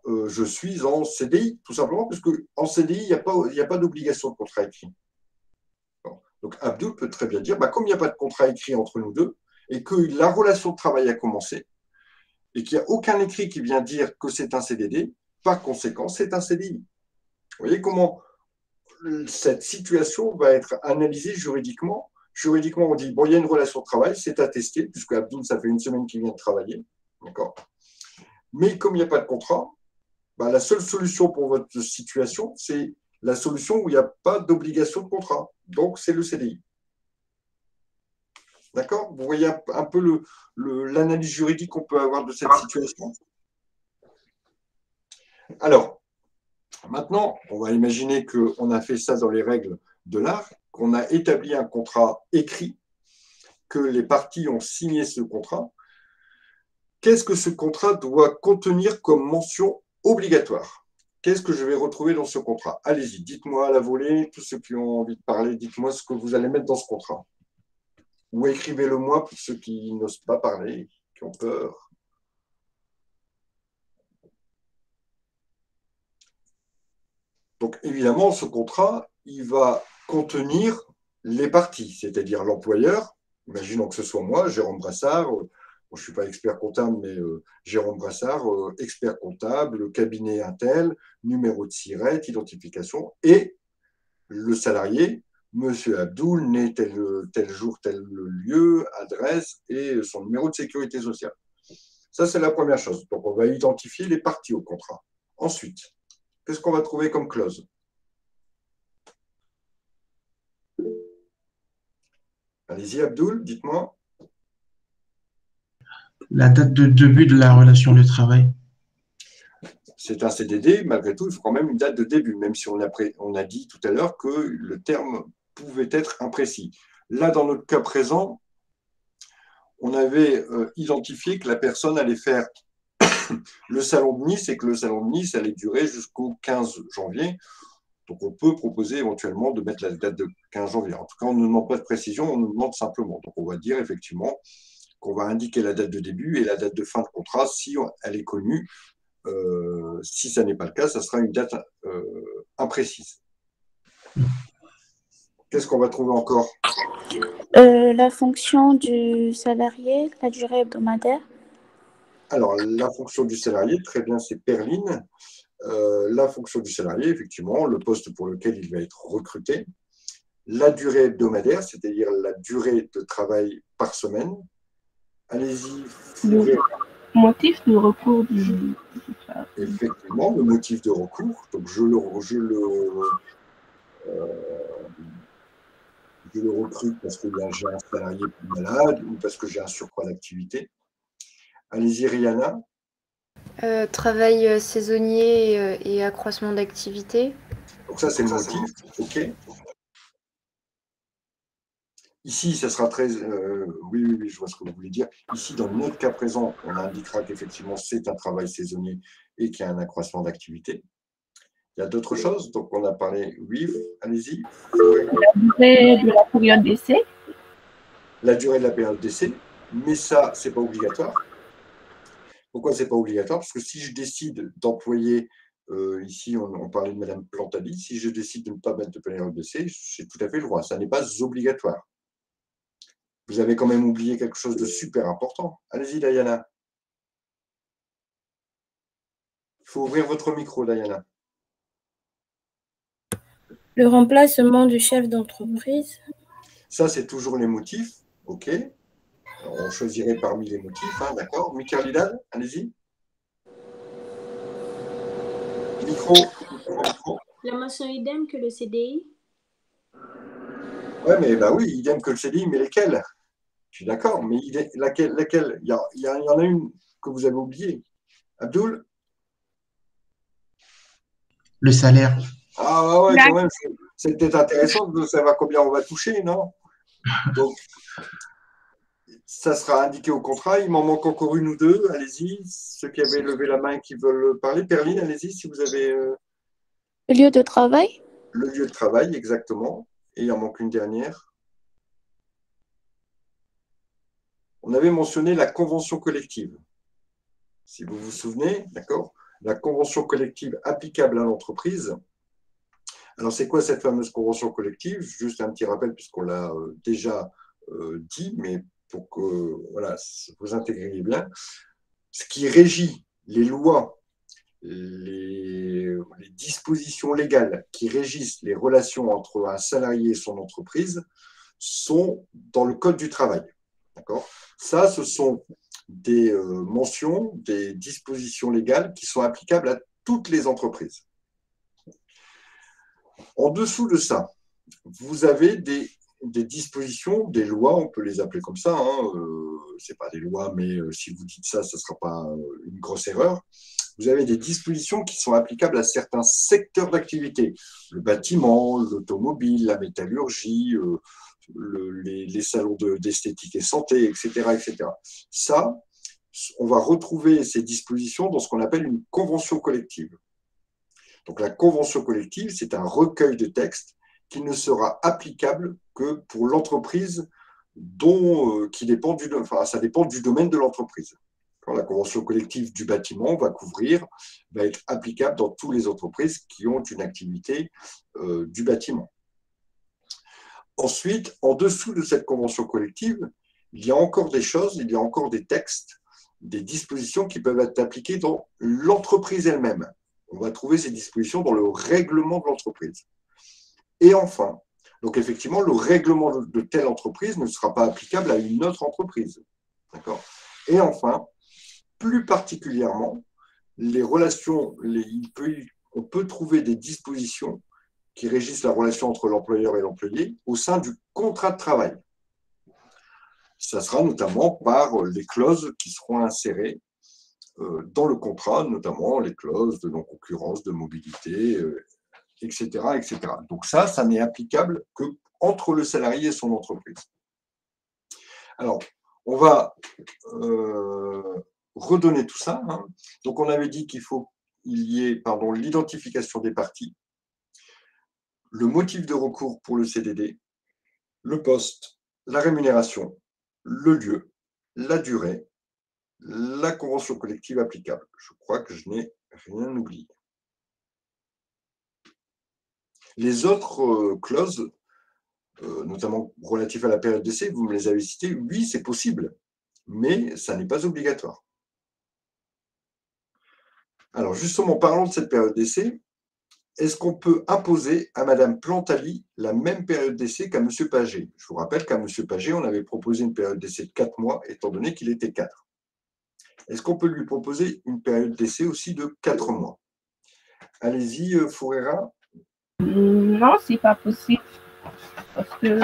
je suis en CDI, tout simplement, parce qu'en CDI, il n'y a pas d'obligation de contrat écrit. Donc, Abdoul peut très bien dire, comme il n'y a pas de contrat écrit entre nous deux, et que la relation de travail a commencé, et qu'il n'y a aucun écrit qui vient dire que c'est un CDD, par conséquent, c'est un CDI. Vous voyez comment cette situation va être analysée juridiquement. Juridiquement, on dit, il y a une relation de travail, c'est attesté, puisque Abdoul, ça fait une semaine qu'il vient de travailler. D'accord. Mais comme il n'y a pas de contrat, la seule solution pour votre situation, c'est la solution où il n'y a pas d'obligation de contrat. Donc, c'est le CDI. D'accord? Vous voyez un peu l'analyse juridique qu'on peut avoir de cette situation? Alors, maintenant, on va imaginer qu'on a fait ça dans les règles de l'art, qu'on a établi un contrat écrit, que les parties ont signé ce contrat. Qu'est-ce que ce contrat doit contenir comme mention obligatoire? Qu'est-ce que je vais retrouver dans ce contrat? Allez-y, dites-moi à la volée, tous ceux qui ont envie de parler, dites-moi ce que vous allez mettre dans ce contrat. Ou écrivez-le moi pour ceux qui n'osent pas parler, qui ont peur. Donc, évidemment, ce contrat, il va contenir les parties, c'est-à-dire l'employeur. Imaginons que ce soit moi, Jérôme Brassard. Je ne suis pas expert comptable, mais Jérôme Brassard, expert comptable, cabinet Intel, numéro de SIRET, identification, et le salarié, Monsieur Abdoul, né tel jour, tel lieu, adresse et son numéro de sécurité sociale. Ça, c'est la première chose. Donc, on va identifier les parties au contrat. Ensuite, qu'est-ce qu'on va trouver comme clause? Allez-y, Abdoul, dites-moi. La date de début de la relation de travail. C'est un CDD, malgré tout, il faut quand même une date de début, même si on a dit tout à l'heure que le terme pouvait être imprécis. Là, dans notre cas présent, on avait identifié que la personne allait faire le salon de Nice et que le salon de Nice allait durer jusqu'au 15 janvier. Donc, on peut proposer éventuellement de mettre la date de 15 janvier. En tout cas, on ne demande pas de précision, on nous demande simplement. Donc, on va dire effectivement qu'on va indiquer la date de début et la date de fin de contrat si elle est connue. Si ça n'est pas le cas, ça sera une date imprécise. Qu'est-ce qu'on va trouver encore? La fonction du salarié, la durée hebdomadaire. Alors, la fonction du salarié, très bien, c'est Perline. La fonction du salarié, effectivement, le poste pour lequel il va être recruté. La durée hebdomadaire, c'est-à-dire la durée de travail par semaine. Allez-y. Le motif de recours du... Effectivement, le motif de recours. Donc, je le recrute parce que j'ai un salarié plus malade ou parce que j'ai un surcroît d'activité. Allez-y, Rihanna. Travail saisonnier et accroissement d'activité. Donc ça, c'est le motif. OK. Ici, ça sera très... oui, je vois ce que vous voulez dire. Ici, dans notre cas présent, on indiquera qu'effectivement, c'est un travail saisonnier et qu'il y a un accroissement d'activité. Il y a d'autres choses. Donc, on a parlé... Oui, allez-y. La durée de la période d'essai. La durée de la période d'essai. Mais ça, ce n'est pas obligatoire. Pourquoi ce n'est pas obligatoire? Parce que si je décide d'employer... ici, on parlait de Mme Plantali. Si je décide de ne pas mettre de période d'essai, c'est tout à fait le droit. Ça n'est pas obligatoire. Vous avez quand même oublié quelque chose de super important. Allez-y, Diana. Il faut ouvrir votre micro, Diana. Le remplacement du chef d'entreprise. Ça, c'est toujours les motifs. OK. Alors, on choisirait parmi les motifs, hein, d'accord. Michael Lidal, allez-y. Micro. La mention idem que le CDI. Ouais, mais bah oui, idem que le CDI, mais lesquels? Je suis d'accord, mais laquelle? Il y en a une que vous avez oubliée. Abdoul? Le salaire. Ah ouais, quand même, c'est peut-être intéressant de savoir combien on va toucher, non? Donc, ça sera indiqué au contrat. Il m'en manque encore une ou deux. Allez-y, ceux qui avaient levé la main et qui veulent parler. Perline, allez-y, si vous avez... Le lieu de travail. Le lieu de travail, exactement. Et il en manque une dernière. On avait mentionné la convention collective. Si vous vous souvenez, d'accord? La convention collective applicable à l'entreprise. Alors, c'est quoi cette fameuse convention collective? Juste un petit rappel, puisqu'on l'a déjà dit, mais pour que voilà, vous intégriez bien. Ce qui régit les lois, les dispositions légales qui régissent les relations entre un salarié et son entreprise sont dans le Code du travail. D'accord? Ça, ce sont des mentions, des dispositions légales qui sont applicables à toutes les entreprises. En dessous de ça, vous avez des dispositions, des lois, on peut les appeler comme ça, hein, ce n'est pas des lois, mais si vous dites ça, ce ne sera pas une grosse erreur. Vous avez des dispositions qui sont applicables à certains secteurs d'activité, le bâtiment, l'automobile, la métallurgie, les salons d'esthétique et santé, etc., etc. Ça, on va retrouver ces dispositions dans ce qu'on appelle une convention collective. Donc la convention collective, c'est un recueil de textes qui ne sera applicable que pour l'entreprise qui dépend ça dépend du domaine de l'entreprise. La convention collective du bâtiment va être applicable dans toutes les entreprises qui ont une activité du bâtiment. Ensuite, en dessous de cette convention collective, il y a encore des choses, il y a encore des textes, des dispositions qui peuvent être appliquées dans l'entreprise elle-même. On va trouver ces dispositions dans le règlement de l'entreprise. Et enfin, donc effectivement, le règlement de telle entreprise ne sera pas applicable à une autre entreprise. D'accord ? Et enfin, plus particulièrement, les relations, on peut trouver des dispositions qui régissent la relation entre l'employeur et l'employé au sein du contrat de travail. Ça sera notamment par les clauses qui seront insérées dans le contrat, notamment les clauses de non-concurrence, de mobilité, etc., etc. Donc ça n'est applicable qu'entre le salarié et son entreprise. Alors, on va redonner tout ça. Hein. Donc, on avait dit qu'il y ait l'identification des parties, le motif de recours pour le CDD, le poste, la rémunération, le lieu, la durée, la convention collective applicable. Je crois que je n'ai rien oublié. Les autres clauses, notamment relatives à la période d'essai, vous me les avez citées, oui, c'est possible, mais ça n'est pas obligatoire. Alors, justement, parlons de cette période d'essai. Est-ce qu'on peut imposer à Mme Plantali la même période d'essai qu'à M. Paget? Je vous rappelle qu'à M. Paget, on avait proposé une période d'essai de 4 mois, étant donné qu'il était cadre. Est-ce qu'on peut lui proposer une période d'essai aussi de 4 mois? Allez-y, Fourera. Non, ce n'est pas possible. Parce que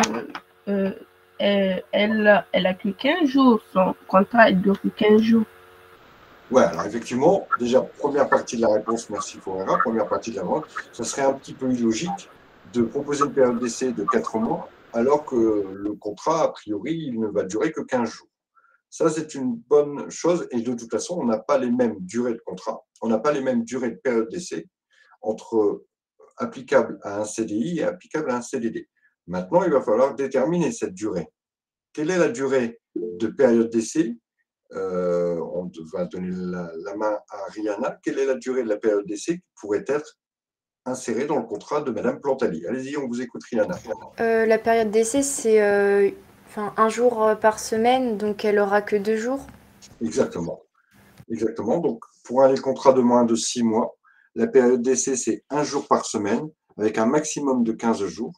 elle a que 15 jours. Son contrat, il dure que 15 jours. Ouais, alors effectivement, déjà, première partie de la réponse, merci Forera, première partie de la vente, ça serait un petit peu illogique de proposer une période d'essai de 4 mois alors que le contrat, a priori, il ne va durer que 15 jours. Ça, c'est une bonne chose et de toute façon, on n'a pas les mêmes durées de contrat, on n'a pas les mêmes durées de période d'essai entre applicable à un CDI et applicable à un CDD. Maintenant, il va falloir déterminer cette durée. Quelle est la durée de période d'essai? On va donner la main à Rihanna. Quelle est la durée de la période d'essai qui pourrait être insérée dans le contrat de Madame Plantali? Allez-y, on vous écoute, Rihanna. La période d'essai, c'est un jour par semaine, donc elle aura que 2 jours. Exactement. Exactement. Donc, pour les contrats de moins de 6 mois, la période d'essai, c'est 1 jour par semaine, avec un maximum de 15 jours.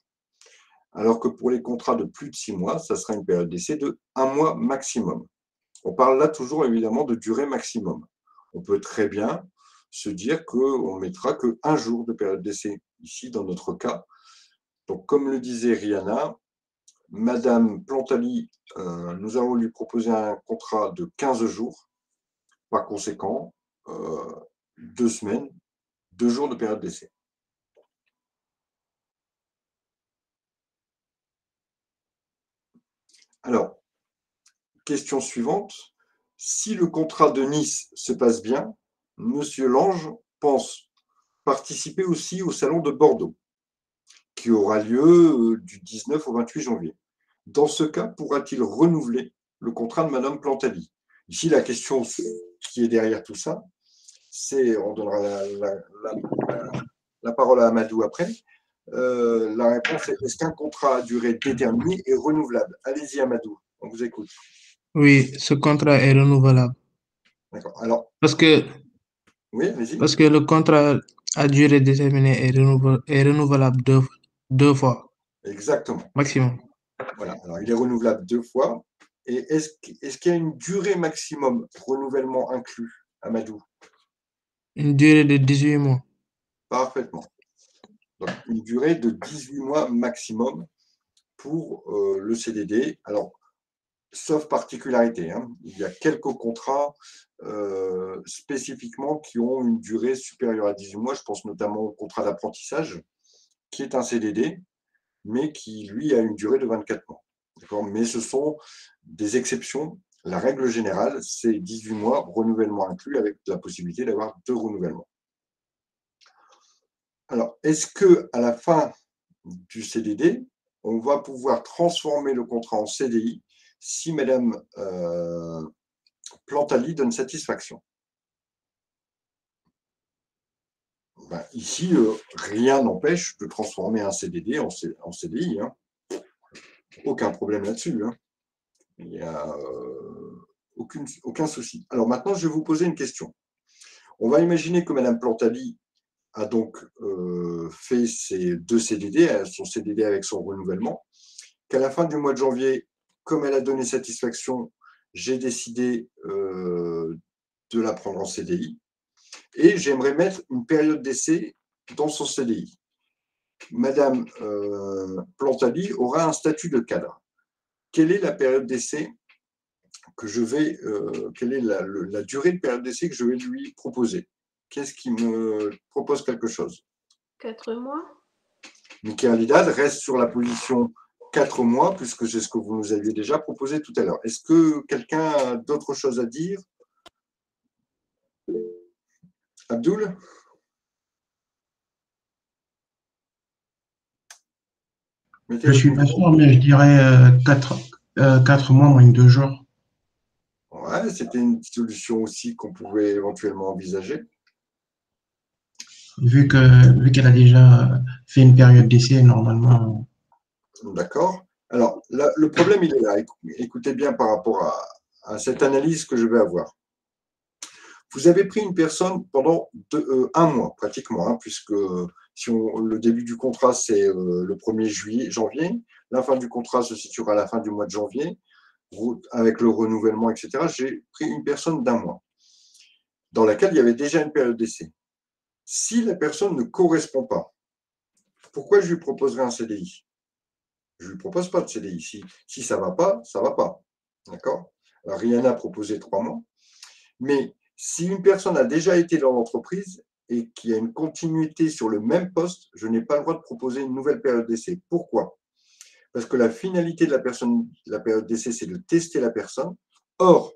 Alors que pour les contrats de plus de 6 mois, ça sera une période d'essai de 1 mois maximum. On parle là toujours évidemment de durée maximum. On peut très bien se dire qu'on ne mettra que 1 jour de période d'essai, ici dans notre cas. Donc comme le disait Rihanna, Madame Plantali, nous allons lui proposer un contrat de 15 jours. Par conséquent, 2 semaines, 2 jours de période d'essai. Alors, question suivante. Si le contrat de Nice se passe bien, Monsieur Lange pense participer aussi au salon de Bordeaux, qui aura lieu du 19 au 28 janvier. Dans ce cas, pourra-t-il renouveler le contrat de Madame Plantali? Ici, la question qui est derrière tout ça, c'est, on donnera la parole à Amadou après. La réponse est, est-ce qu'un contrat à durée déterminée est renouvelable? Allez-y, Amadou, on vous écoute. Oui, ce contrat est renouvelable. D'accord. Alors, Parce que, oui, allez-y. parce que le contrat à durée déterminée est renouvelable deux fois, Exactement. maximum. Voilà. Alors, il est renouvelable 2 fois. Et est-ce qu'il y a une durée maximum renouvellement inclus, Amadou? Une durée de 18 mois. Parfaitement. Donc, une durée de 18 mois maximum pour le CDD. Alors, sauf particularité, hein, il y a quelques contrats spécifiquement qui ont une durée supérieure à 18 mois. Je pense notamment au contrat d'apprentissage, qui est un CDD, mais qui, lui, a une durée de 24 mois. Mais ce sont des exceptions. La règle générale, c'est 18 mois, renouvellement inclus, avec la possibilité d'avoir 2 renouvellements. Alors, est-ce qu'à la fin du CDD, on va pouvoir transformer le contrat en CDI si Madame Plantali donne satisfaction? Ben, ici, rien n'empêche de transformer un CDD en CDI. Hein. Aucun problème là-dessus. Hein. Il n'y a aucun souci. Alors maintenant, je vais vous poser une question. On va imaginer que Madame Plantali a donc fait ses 2 CDD, son CDD avec son renouvellement, qu'à la fin du mois de janvier, comme elle a donné satisfaction, j'ai décidé de la prendre en CDI et j'aimerais mettre une période d'essai dans son CDI. Madame Plantali aura un statut de cadre. Quelle est la période d'essai que je vais, quelle est la durée de période d'essai que je vais lui proposer? Qu'est-ce qui me propose quelque chose? 4 mois. Michael Alidad reste sur la position 4 mois, puisque c'est ce que vous nous aviez déjà proposé tout à l'heure. Est-ce que quelqu'un a d'autres choses à dire? Abdoul? Je ne suis pas sûr, mais je dirais 4 mois moins de 2 jours. Ouais, c'était une solution aussi qu'on pouvait éventuellement envisager. Vu qu'elle a déjà fait une période d'essai, normalement. D'accord. Alors, le problème, il est là. Écoutez bien par rapport à cette analyse que je vais avoir. Vous avez pris une personne pendant 1 mois, pratiquement, hein, puisque si le début du contrat, c'est le 1er janvier, la fin du contrat se situera à la fin du mois de janvier, avec le renouvellement, etc. J'ai pris une personne d'1 mois, dans laquelle il y avait déjà une période d'essai. Si la personne ne correspond pas, pourquoi je lui proposerai un CDI? Je ne lui propose pas de CDI. Si ça ne va pas, ça ne va pas. D'accord? Alors, Rihanna a proposé 3 mois. Mais si une personne a déjà été dans l'entreprise et qu'il y a une continuité sur le même poste, je n'ai pas le droit de proposer une nouvelle période d'essai. Pourquoi? Parce que la finalité de la période d'essai, c'est de tester la personne. Or,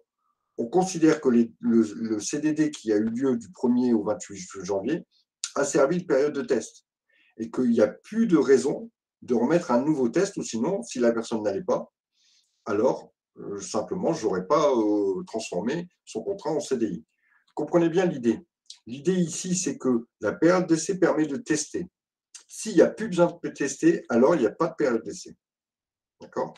on considère que le CDD qui a eu lieu du 1er au 28 janvier a servi de période de test et qu'il n'y a plus de raison de remettre un nouveau test, ou sinon, si la personne n'allait pas, alors simplement, je n'aurais pas transformé son contrat en CDI. Comprenez bien l'idée. L'idée ici, c'est que la période d'essai permet de tester. S'il n'y a plus besoin de tester, alors il n'y a pas de période d'essai. D'accord?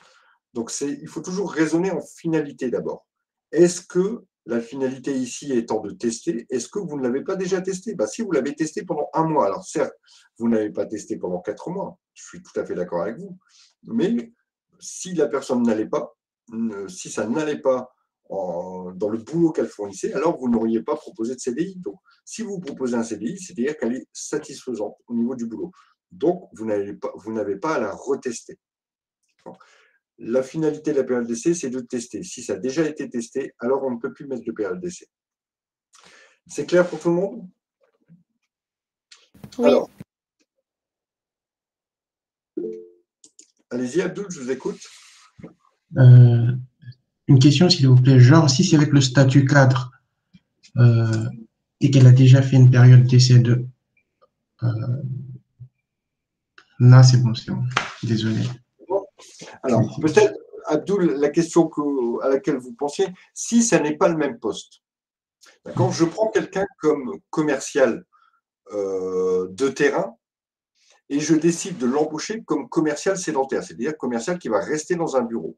Donc, il faut toujours raisonner en finalité d'abord. Est-ce que la finalité ici étant de tester, est-ce que vous ne l'avez pas déjà testé? Si vous l'avez testé pendant 1 mois, alors certes, vous n'avez pas testé pendant 4 mois, je suis tout à fait d'accord avec vous, mais si la personne n'allait pas, si ça n'allait pas dans le boulot qu'elle fournissait, alors vous n'auriez pas proposé de CDI. Donc, si vous proposez un CDI, c'est-à-dire qu'elle est satisfaisante au niveau du boulot. Donc, vous n'avez pas à la retester. La finalité de la période d'essai, c'est de tester. Si ça a déjà été testé, alors on ne peut plus mettre de période d'essai. C'est clair pour tout le monde? Oui. Alors, allez-y, Abdoul, je vous écoute. Une question, s'il vous plaît. Genre, si c'est avec le statut cadre et qu'elle a déjà fait une période d'essai de... là, c'est bon. Désolé. Alors, peut-être, Abdoul, la question à laquelle vous pensiez, si ça n'est pas le même poste. D'accord? Je prends quelqu'un comme commercial de terrain et je décide de l'embaucher comme commercial sédentaire, c'est-à-dire commercial qui va rester dans un bureau.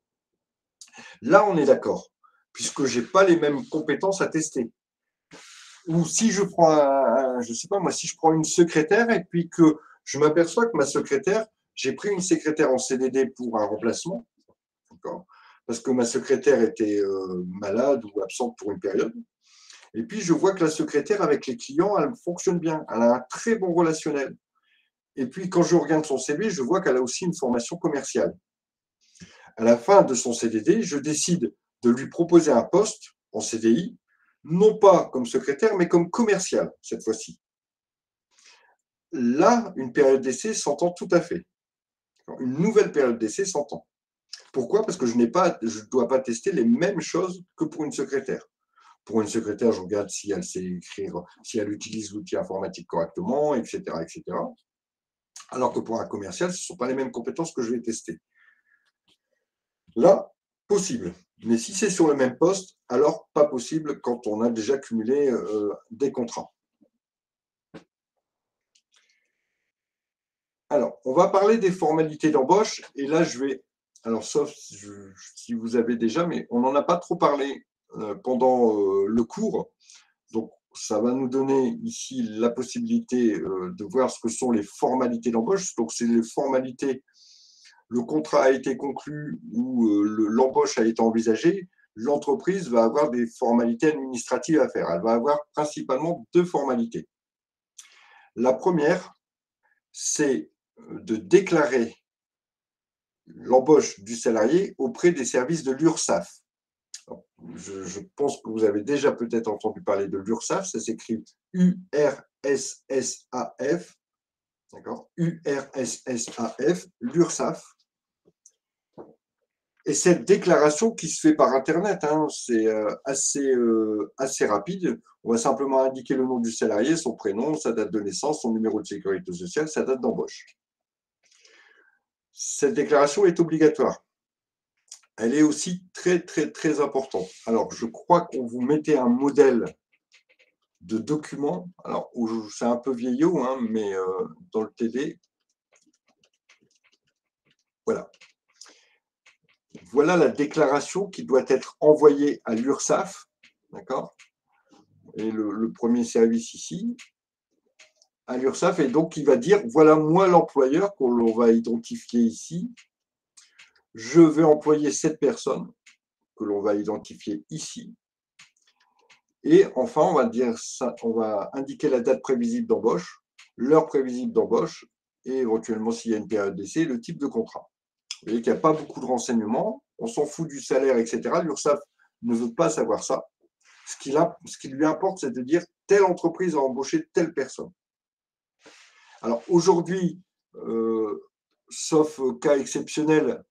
Là, on est d'accord, puisque je n'ai pas les mêmes compétences à tester. Ou si je prends, je sais pas moi, si je prends une secrétaire et puis que je m'aperçois que ma secrétaire, j'ai pris une secrétaire en CDD pour un remplacement, parce que ma secrétaire était malade ou absente pour une période. Et puis, je vois que la secrétaire, avec les clients, elle fonctionne bien. Elle a un très bon relationnel. Et puis, quand je regarde son CV, je vois qu'elle a aussi une formation commerciale. À la fin de son CDD, je décide de lui proposer un poste en CDI, non pas comme secrétaire, mais comme commercial, cette fois-ci. Là, une période d'essai s'entend tout à fait. Une nouvelle période d'essai s'entend. Pourquoi? Parce que je ne dois pas tester les mêmes choses que pour une secrétaire. Pour une secrétaire, je regarde si elle sait écrire, si elle utilise l'outil informatique correctement, etc., etc. Alors que pour un commercial, ce ne sont pas les mêmes compétences que je vais tester. Là, possible. Mais si c'est sur le même poste, alors pas possible quand on a déjà cumulé des contrats. Alors, on va parler des formalités d'embauche. Et là, alors sauf si vous avez déjà, mais on n'en a pas trop parlé pendant le cours. Donc, ça va nous donner ici la possibilité de voir ce que sont les formalités d'embauche. Donc, c'est les formalités, le contrat a été conclu ou l'embauche a été envisagée, l'entreprise va avoir des formalités administratives à faire. Elle va avoir principalement 2 formalités. La première, c'est de déclarer l'embauche du salarié auprès des services de l'URSSAF. Je pense que vous avez déjà peut-être entendu parler de l'URSSAF, ça s'écrit URSSAF, d'accord? URSSAF, l'URSSAF. Et cette déclaration qui se fait par Internet, c'est assez rapide. On va simplement indiquer le nom du salarié, son prénom, sa date de naissance, son numéro de sécurité sociale, sa date d'embauche. Cette déclaration est obligatoire. Elle est aussi très, très, très importante. Alors, je crois qu'on vous mettait un modèle de document. Alors, c'est un peu vieillot, mais dans le TD, voilà. Voilà la déclaration qui doit être envoyée à l'URSSAF, d'accord? Et le premier service ici, à l'URSSAF, et donc il va dire, voilà moi l'employeur qu'on va identifier ici, je vais employer cette personne que l'on va identifier ici. Et enfin, on va indiquer la date prévisible d'embauche, l'heure prévisible d'embauche et éventuellement, s'il y a une période d'essai, le type de contrat. Vous voyez qu'il n'y a pas beaucoup de renseignements, on s'en fout du salaire, etc. L'URSSAF ne veut pas savoir ça. Ce qui lui importe, c'est de dire telle entreprise a embauché telle personne. Alors aujourd'hui, sauf cas exceptionnel,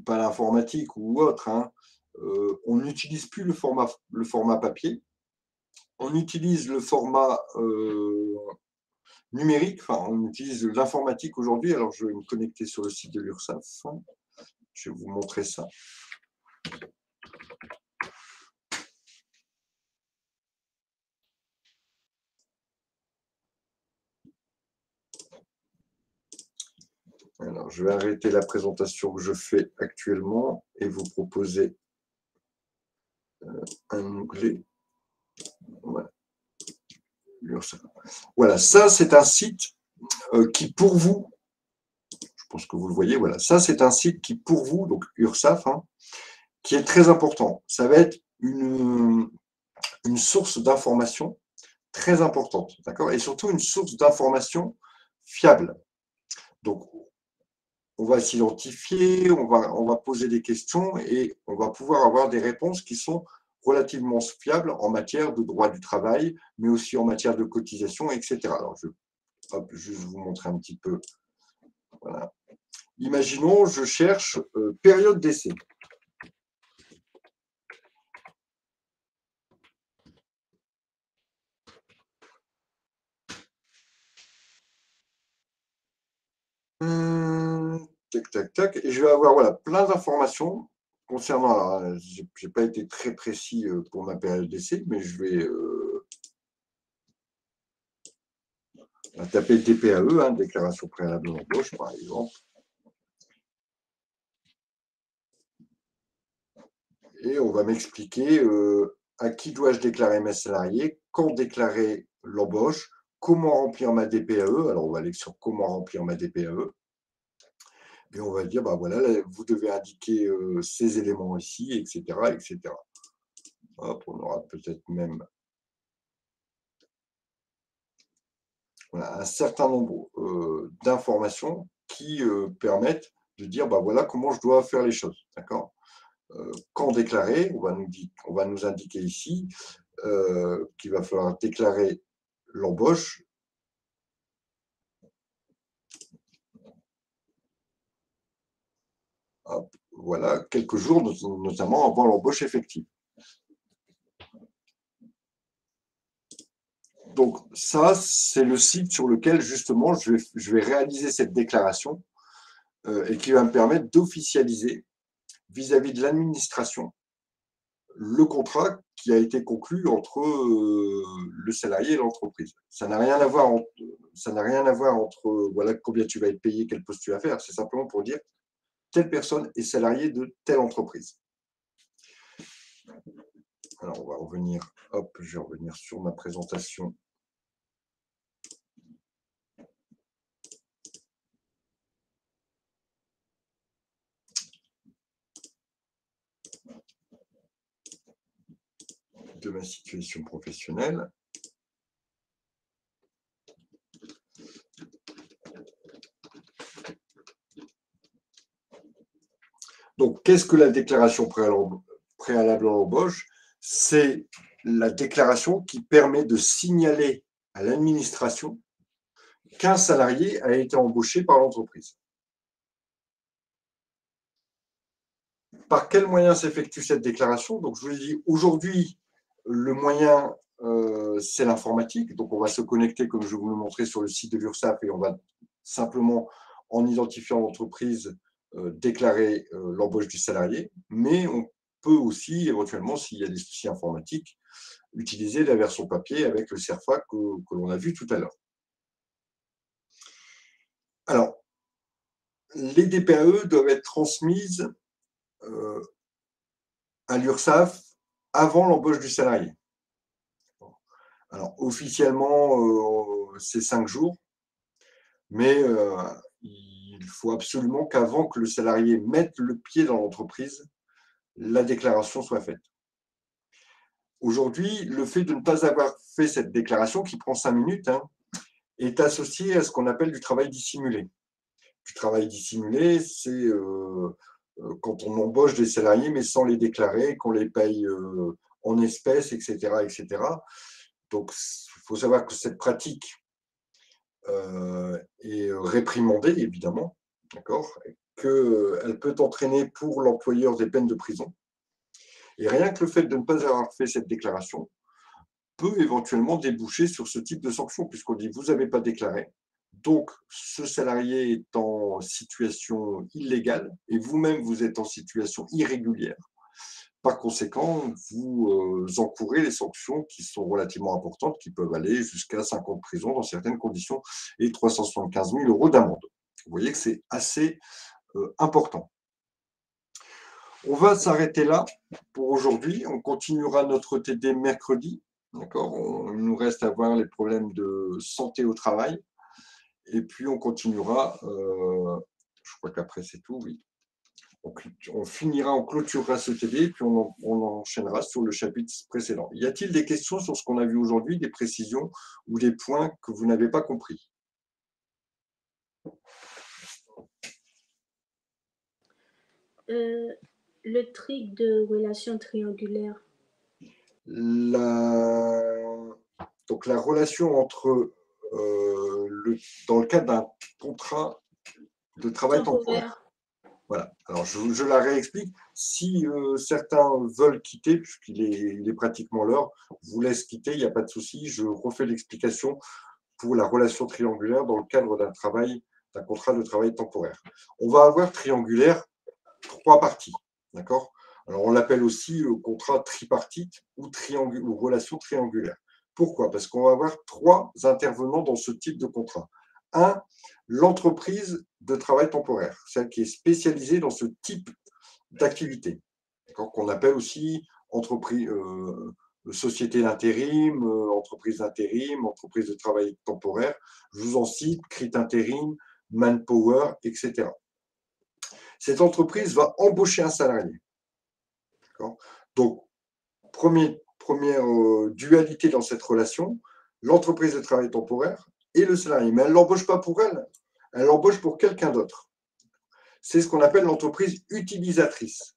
pas l'informatique ou autre, hein, on n'utilise plus le format papier, on utilise le format numérique, enfin on utilise l'informatique aujourd'hui. Alors je vais me connecter sur le site de l'URSSAF, je vais vous montrer ça. Alors, je vais arrêter la présentation que je fais actuellement et vous proposer un onglet. Voilà. Voilà, ça c'est un site qui pour vous, je pense que vous le voyez, voilà, ça c'est un site qui pour vous, donc URSSAF, hein, qui est très important. Ça va être une source d'information très importante, d'accord, et surtout une source d'information fiable. Donc, on va s'identifier, on va poser des questions et on va pouvoir avoir des réponses qui sont relativement fiables en matière de droit du travail, mais aussi en matière de cotisation, etc. Alors, je vais juste vous montrer un petit peu. Voilà. Imaginons, je cherche période d'essai. Tac, tac, tac. Et je vais avoir voilà, plein d'informations concernant. Alors, je n'ai pas été très précis pour ma période d'essai, mais je vais taper DPAE, hein, déclaration préalable d'embauche, par exemple. Et on va m'expliquer à qui dois-je déclarer mes salariés, quand déclarer l'embauche, comment remplir ma DPAE. Alors, on va aller sur comment remplir ma DPAE. Et on va dire, bah voilà, là, vous devez indiquer ces éléments ici, etc., etc. Hop, on aura peut-être même voilà, un certain nombre d'informations qui permettent de dire, bah voilà comment je dois faire les choses, d'accord. Quand déclarer, on va nous indiquer ici qu'il va falloir déclarer l'embauche. Voilà, quelques jours, notamment avant l'embauche effective. Donc ça, c'est le site sur lequel justement je vais réaliser cette déclaration et qui va me permettre d'officialiser vis-à-vis de l'administration le contrat qui a été conclu entre le salarié et l'entreprise. Ça n'a rien à voir entre voilà combien tu vas être payé, quel poste tu vas faire. C'est simplement pour dire telle personne est salariée de telle entreprise. Alors on va revenir, hop, je vais revenir sur ma présentation. De ma situation professionnelle. Donc, qu'est-ce que la déclaration préalable à l'embauche? C'est la déclaration qui permet de signaler à l'administration qu'un salarié a été embauché par l'entreprise. Par quel moyen s'effectue cette déclaration? Donc, je vous l'ai dit, aujourd'hui, le moyen, c'est l'informatique. Donc, on va se connecter, comme je vous l'ai montré, sur le site de l'URSSAF et on va simplement, en identifiant l'entreprise, déclarer l'embauche du salarié. Mais on peut aussi, éventuellement, s'il y a des soucis informatiques, utiliser la version papier avec le CERFA que l'on a vu tout à l'heure. Alors, les DPAE doivent être transmises à l'URSSAF avant l'embauche du salarié. Alors, officiellement, c'est 5 jours, mais il faut absolument qu'avant que le salarié mette le pied dans l'entreprise, la déclaration soit faite. Aujourd'hui, le fait de ne pas avoir fait cette déclaration, qui prend 5 minutes, hein, est associé à ce qu'on appelle du travail dissimulé. du travail dissimulé, c'est quand on embauche des salariés mais sans les déclarer, qu'on les paye en espèces, etc., etc. Donc, il faut savoir que cette pratique est réprimandée, évidemment, d'accord, qu'elle peut entraîner pour l'employeur des peines de prison. Et rien que le fait de ne pas avoir fait cette déclaration peut éventuellement déboucher sur ce type de sanction, puisqu'on dit vous n'avez pas déclaré, donc ce salarié est en situation illégale et vous-même vous êtes en situation irrégulière. Par conséquent, vous encourez les sanctions qui sont relativement importantes, qui peuvent aller jusqu'à 5 ans de prison dans certaines conditions et 375 000 € d'amende. Vous voyez que c'est assez important. On va s'arrêter là pour aujourd'hui. On continuera notre TD mercredi. D'accord, il nous reste à voir les problèmes de santé au travail. Et puis, on continuera. Je crois qu'après, c'est tout, oui. On finira, on clôturera ce TD, et puis on enchaînera sur le chapitre précédent. Y a-t-il des questions sur ce qu'on a vu aujourd'hui, des précisions ou des points que vous n'avez pas compris? Le trick de relation triangulaire. Donc, la relation entre, dans le cadre d'un contrat de travail temporaire. Voilà. Alors, je la réexplique. Si certains veulent quitter, puisqu'il est pratiquement l'heure, vous laisse quitter, il n'y a pas de souci. Je refais l'explication pour la relation triangulaire dans le cadre d'un contrat de travail temporaire. On va avoir triangulaire 3 parties. D'accord? Alors, on l'appelle aussi contrat tripartite ou relation triangulaire. Pourquoi? Parce qu'on va avoir 3 intervenants dans ce type de contrat. 1, l'entreprise de travail temporaire, celle qui est spécialisée dans ce type d'activité, qu'on appelle aussi entreprise, société d'intérim, entreprise d'intérim, entreprise de travail temporaire. Je vous en cite, Crit Intérim, Manpower, etc. Cette entreprise va embaucher un salarié. Donc, première dualité dans cette relation, l'entreprise de travail temporaire et le salarié. Mais elle ne l'embauche pas pour elle l'embauche pour quelqu'un d'autre. C'est ce qu'on appelle l'entreprise utilisatrice.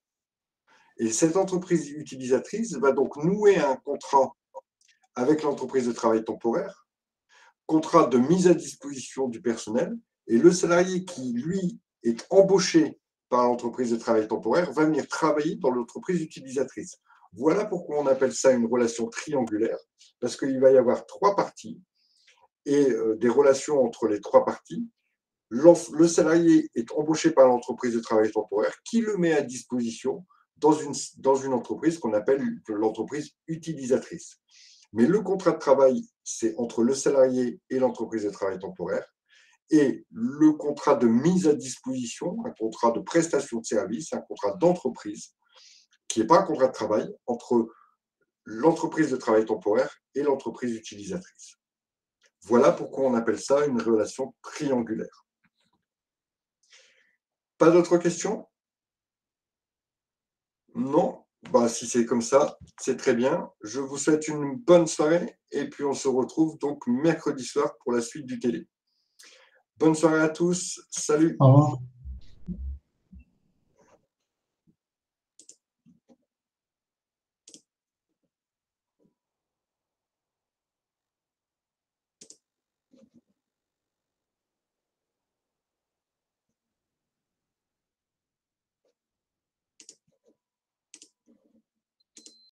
Et cette entreprise utilisatrice va donc nouer un contrat avec l'entreprise de travail temporaire, contrat de mise à disposition du personnel, et le salarié qui, lui, est embauché par l'entreprise de travail temporaire va venir travailler dans l'entreprise utilisatrice. Voilà pourquoi on appelle ça une relation triangulaire, parce qu'il va y avoir 3 parties et des relations entre les 3 parties. Le salarié est embauché par l'entreprise de travail temporaire qui le met à disposition dans une entreprise qu'on appelle l'entreprise utilisatrice. Mais le contrat de travail, c'est entre le salarié et l'entreprise de travail temporaire. Et le contrat de mise à disposition, un contrat de prestation de service, un contrat d'entreprise, qui n'est pas un contrat de travail, entre l'entreprise de travail temporaire et l'entreprise utilisatrice. Voilà pourquoi on appelle ça une relation triangulaire. Pas d'autres questions? Non? Si c'est comme ça, c'est très bien. Je vous souhaite une bonne soirée et puis on se retrouve donc mercredi soir pour la suite du télé. Bonne soirée à tous. Salut. Au revoir.